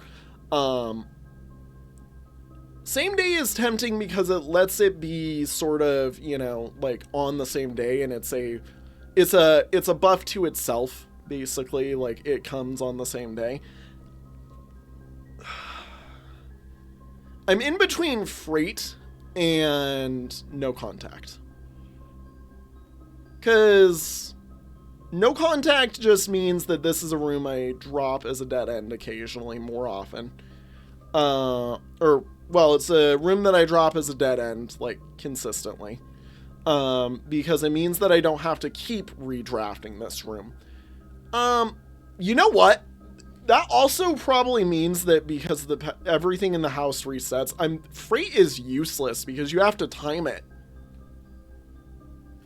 Same day is tempting because it lets it be sort of, you know, like on the same day, and it's a buff to itself, basically. Like, it comes on the same day. I'm in between freight and no contact. Because no contact just means that this is a room I drop as a dead end occasionally, more often. Well, it's a room that I drop as a dead end, like, consistently. Because it means that I don't have to keep redrafting this room. You know what? That also probably means that because everything in the house resets, freight is useless because you have to time it.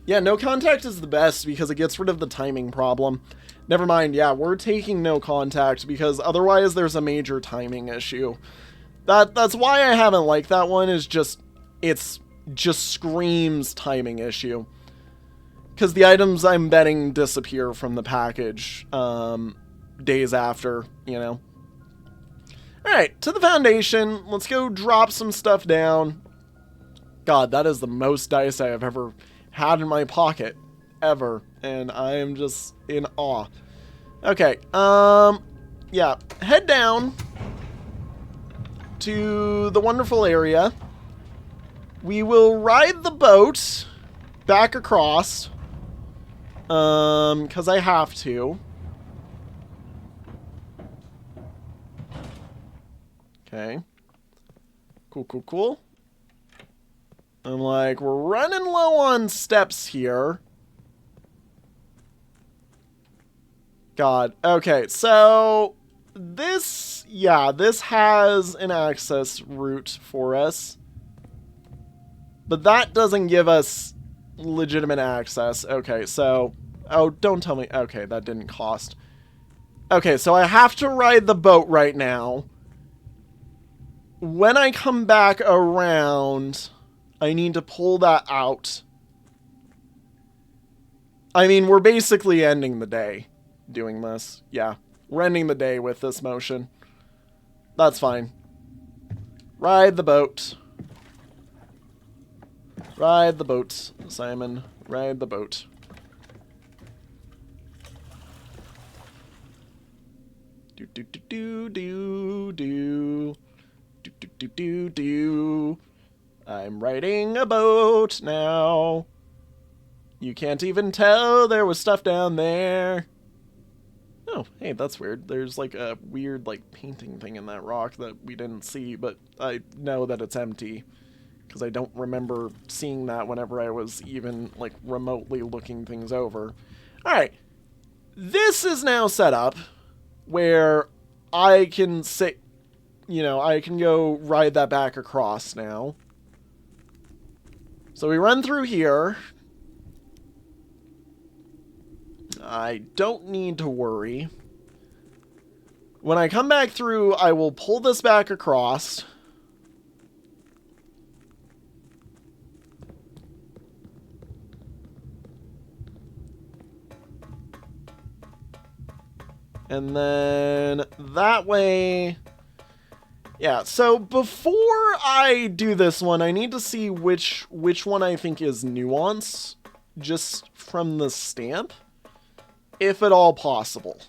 Yeah, no contact is the best because it gets rid of the timing problem. Never mind, yeah, we're taking no contact because otherwise there's a major timing issue. That's why I haven't liked that one, is just, it's just screams timing issue. Because the items I'm betting disappear from the package days after, you know. Alright, to the foundation. Let's go drop some stuff down. God, that is the most dice I have ever had in my pocket. Ever. And I am just in awe. Okay, yeah. Head down to the wonderful area. We will ride the boat back across. Because I have to. Okay. Cool. I'm like, we're running low on steps here. God. Okay, so this has an access route for us. But that doesn't give us legitimate access. Okay, so, oh, don't tell me. Okay, that didn't cost. Okay, so I have to ride the boat right now. When I come back around, I need to pull that out. I mean, we're basically ending the day doing this. Yeah, we're ending the day with this motion. That's fine. Ride the boat. Ride the boat, Simon. Ride the boat. Do do do do do do. Do. I'm riding a boat now. You can't even tell there was stuff down there. Oh, hey, that's weird. There's like a weird like painting thing in that rock that we didn't see, but I know that it's empty because I don't remember seeing that whenever I was even like remotely looking things over. All right. This is now set up where I can say, you know, I can go ride that back across now. So we run through here. I don't need to worry. When I come back through, I will pull this back across. And then that way... Yeah, so before I do this one, I need to see which one I think is nuance, just from the stamp, if at all possible.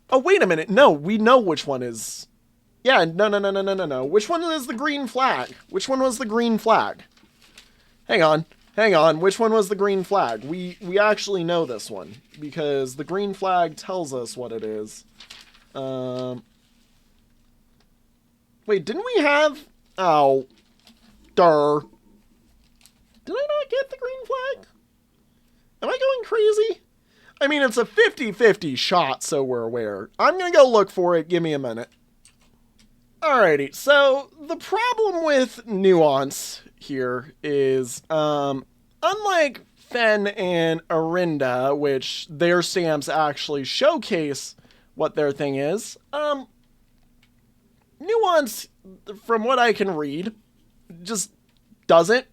Oh, wait a minute. No, we know which one is... Yeah, no. Which one is the green flag? Which one was the green flag? Hang on. Which one was the green flag? We actually know this one, because the green flag tells us what it is. Wait, didn't we have... Oh. Durr. Did I not get the green flag? Am I going crazy? I mean, it's a 50-50 shot, so we're aware. I'm gonna go look for it. Give me a minute. Alrighty, so the problem with nuance here is, unlike Fen and Arinda, which their stamps actually showcase what their thing is, nuance, from what I can read, just doesn't.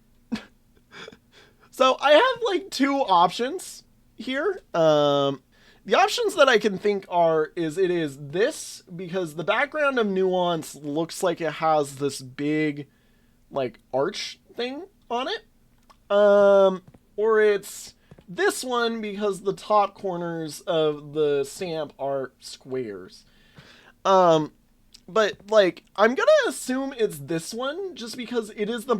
So I have like two options here. The options that I can think is it is this, because the background of nuance looks like it has this big like arch thing on it. Or it's this one because the top corners of the stamp are squares. But like, I'm gonna assume it's this one just because it is the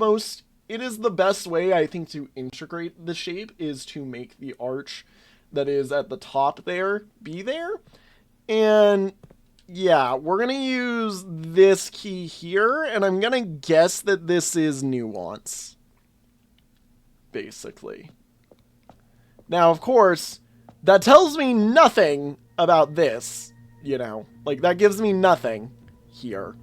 best way, I think, to integrate the shape, is to make the arch that is at the top there be there. And yeah, we're gonna use this key here, and I'm gonna guess that this is nuance, basically. Now, of course, that tells me nothing about this, you know, like that gives me nothing here.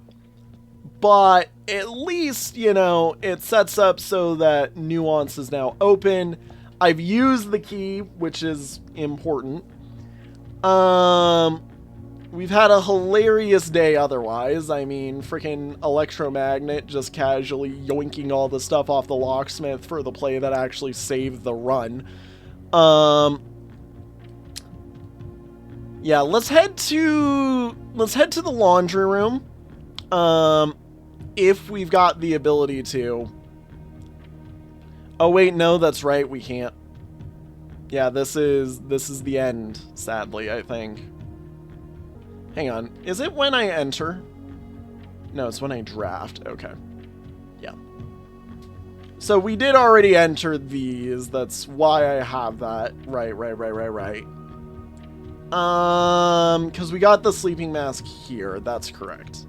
But at least, you know, it sets up so that nuance is now open. I've used the key, which is important. We've had a hilarious day otherwise. I mean, freaking Electromagnet just casually yoinking all the stuff off the locksmith for the play that actually saved the run. Yeah, let's head to the laundry room. If we've got the ability to. Oh wait, no, that's right, we can't. Yeah, this is the end, sadly, I think. Hang on, is it when I enter? No, it's when I draft. Okay. Yeah. So we did already enter these, that's why I have that. Right. Because we got the sleeping mask here, that's correct.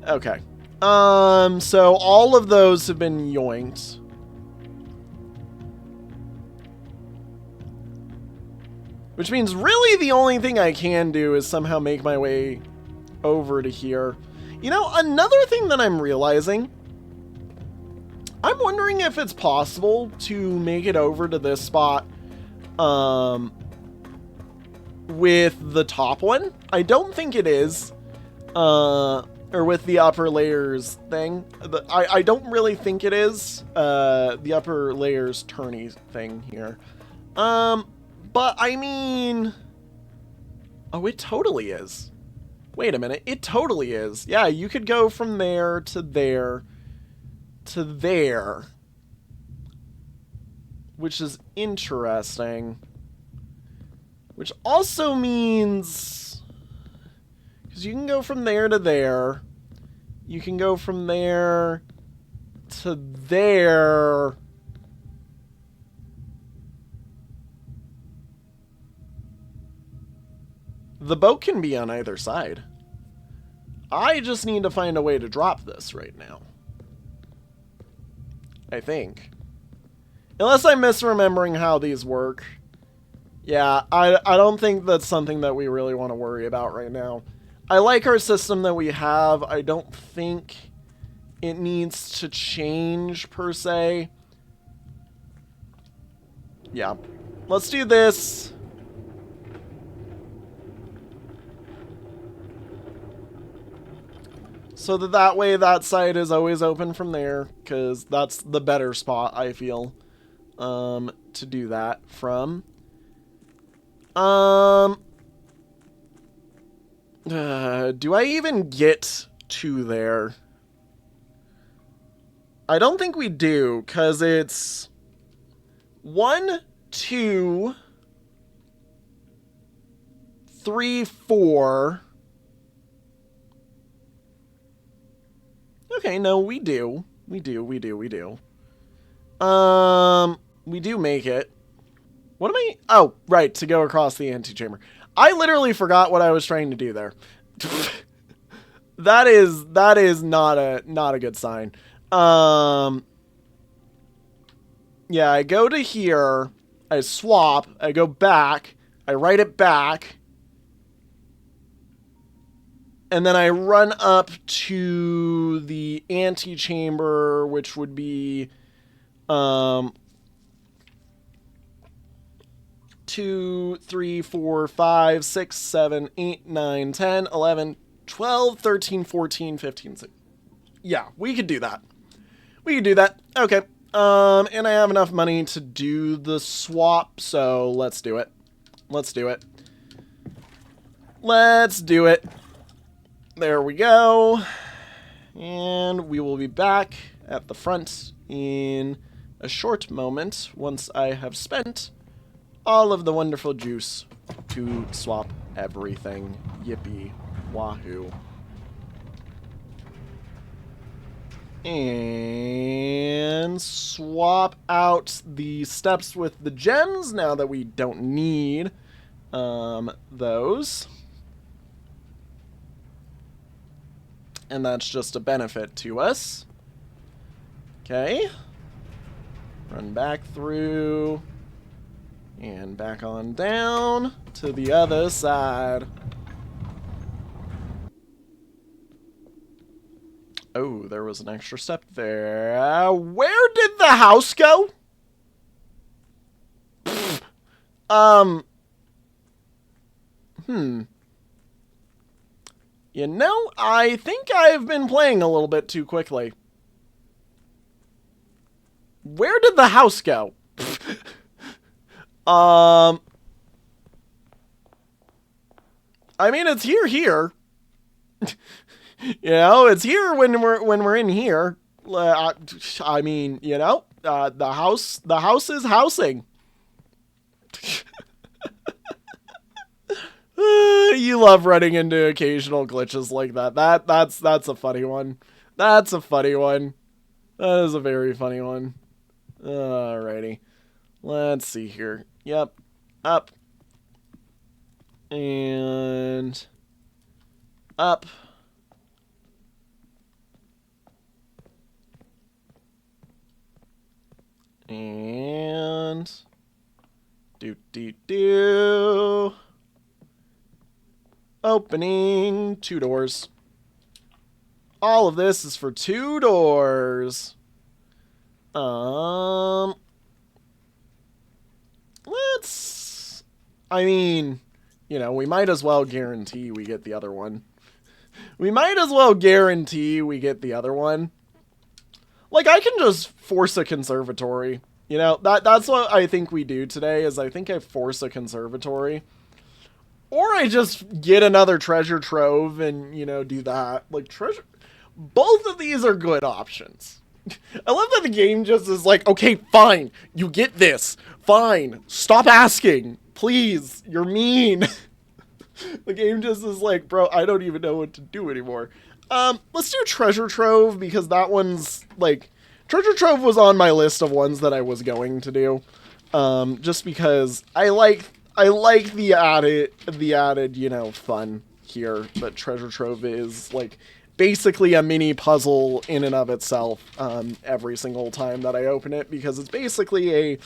Okay. So all of those have been yoinked. Which means really the only thing I can do is somehow make my way over to here. You know, another thing that I'm realizing, I'm wondering if it's possible to make it over to this spot with the top one. I don't think it is. Or with the upper layers thing. I don't really think it is. The upper layers turny thing here. But I mean... Oh, it totally is. Wait a minute. It totally is. Yeah, you could go from there to there to there. Which is interesting. Which also means... Because you can go from there to there. You can go from there to there. The boat can be on either side. I just need to find a way to drop this right now. I think. Unless I'm misremembering how these work. Yeah, I don't think that's something that we really want to worry about right now. I like our system that we have. I don't think it needs to change, per se. Yeah. Let's do this. So that way that side is always open from there, because that's the better spot, I feel, to do that from. Do I even get to there? I don't think we do, because it's 1, 2, 3, 4. Okay, no, we do. We do. We do make it. What am I? Oh, right, to go across the antechamber. I literally forgot what I was trying to do there. That is not a good sign. Yeah, I go to here, I swap, I go back, I write it back, and then I run up to the antechamber, which would be 2, 3, 4, 5, 6, 7, 8, 9, 10, 11, 12, 13, 14, 15, 16. Yeah, we could do that. We could do that. Okay. And I have enough money to do the swap, so let's do it. Let's do it. Let's do it. There we go. And we will be back at the front in a short moment once I have spent all of the wonderful juice to swap everything. Yippee. Wahoo. And swap out the steps with the gems now that we don't need those. And that's just a benefit to us. Okay. Run back through. And back on down to the other side. Oh, there was an extra step there. Where did the house go? You know, I think I've been playing a little bit too quickly. Where did the house go? I mean, it's here. You know, it's here when we're in here. I mean, you know, the house is housing. You love running into occasional glitches like that. That's a funny one. That's a funny one. That is a very funny one. Alrighty. Let's see here. Yep. Up. And up. And do. Opening 2 doors. All of this is for 2 doors. Let's... I mean, you know, we might as well guarantee we get the other one. We might as well guarantee we get the other one. Like, I can just force a conservatory. You know, that's what I think we do today, is I think I force a conservatory. Or I just get another treasure trove and, you know, do that. Like, treasure... Both of these are good options. I love that the game just is like, okay, fine, you get this. Fine, stop asking. Please, you're mean. The game just is like, bro, I don't even know what to do anymore. Let's do treasure trove, because that one's, like... Treasure trove was on my list of ones that I was going to do. Just because I like the added, you know, fun here that treasure trove is, like, basically a mini puzzle in and of itself, every single time that I open it, because it's basically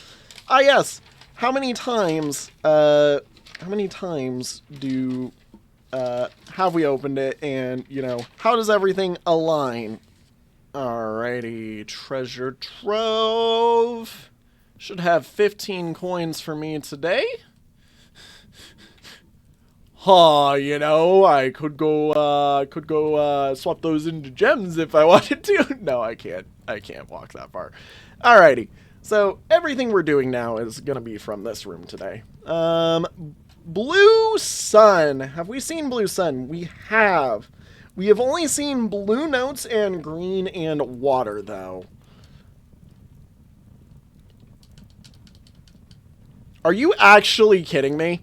yes, how many times do, have we opened it, and, you know, how does everything align? Alrighty, treasure trove. Should have 15 coins for me today. You know, I could go swap those into gems if I wanted to. No, I can't. I can't walk that far. Alrighty. So everything we're doing now is gonna be from this room today. Blue sun. Have we seen blue sun? We have. We have only seen blue notes and green and water, though. Are you actually kidding me?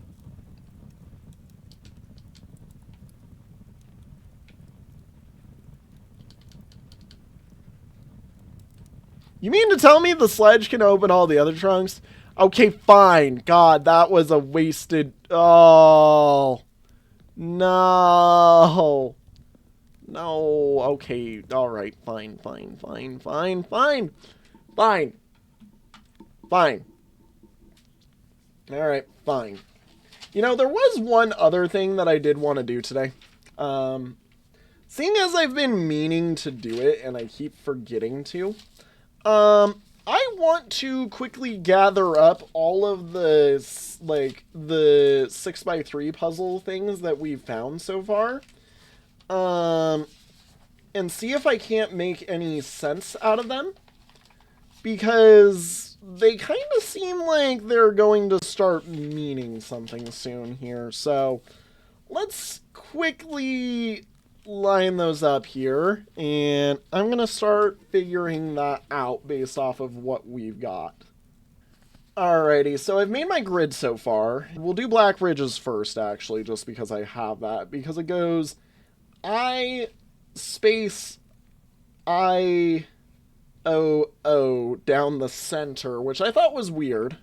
You mean to tell me the sledge can open all the other trunks? Okay, fine. God, that was a wasted... Oh. No. No. Okay. All right. Fine, fine, fine, fine, fine. Fine. Fine. All right. Fine. You know, there was one other thing that I did want to do today. Seeing as I've been meaning to do it and I keep forgetting to, I want to quickly gather up all of the, like, the 6x3 puzzle things that we've found so far. And see if I can't make any sense out of them. Because they kind of seem like they're going to start meaning something soon here. So, let's quickly line those up here, and I'm going to start figuring that out based off of what we've got. Alrighty, so I've made my grid so far. We'll do Black Ridges first, actually, just because I have that. Because it goes I space I O O down the center, which I thought was weird.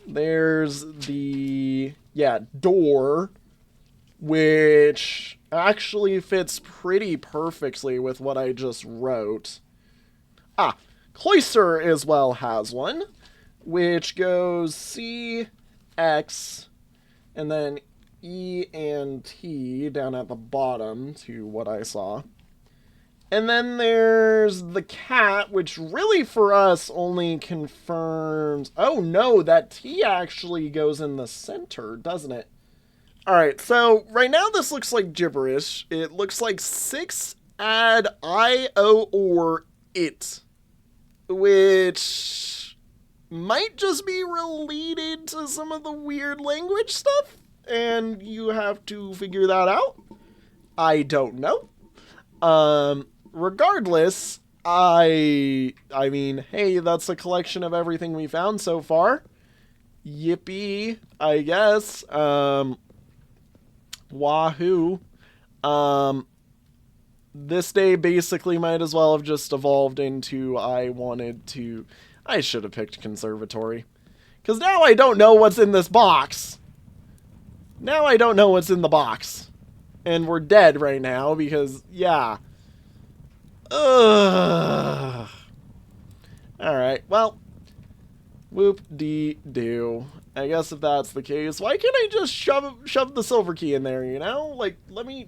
There's the, yeah, door, which actually fits pretty perfectly with what I just wrote. Ah, Cloister as well has one, which goes C, X, and then E and T down at the bottom to what I saw. And then there's the cat, which really for us only confirms... Oh no, that T actually goes in the center, doesn't it? Alright, so right now this looks like gibberish. It looks like 6 add I, O, or it. Which might just be related to some of the weird language stuff. And you have to figure that out. I don't know. Regardless, I mean, hey, that's a collection of everything we found so far. Yippee, I guess. Wahoo. This day basically might as well have just evolved into I should have picked conservatory. Because now I don't know what's in this box. Now I don't know what's in the box. And we're dead right now because, yeah. Ugh. Alright, well. Whoop-dee-doo. I guess if that's the case, why can't I just shove the silver key in there, you know? Like, let me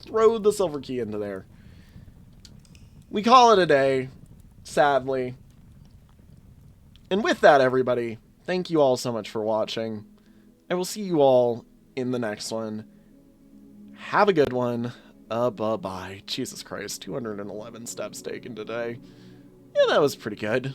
throw the silver key into there. We call it a day, sadly. And with that, everybody, thank you all so much for watching. I will see you all in the next one. Have a good one. Bye-bye. Jesus Christ, 211 steps taken today. Yeah, that was pretty good.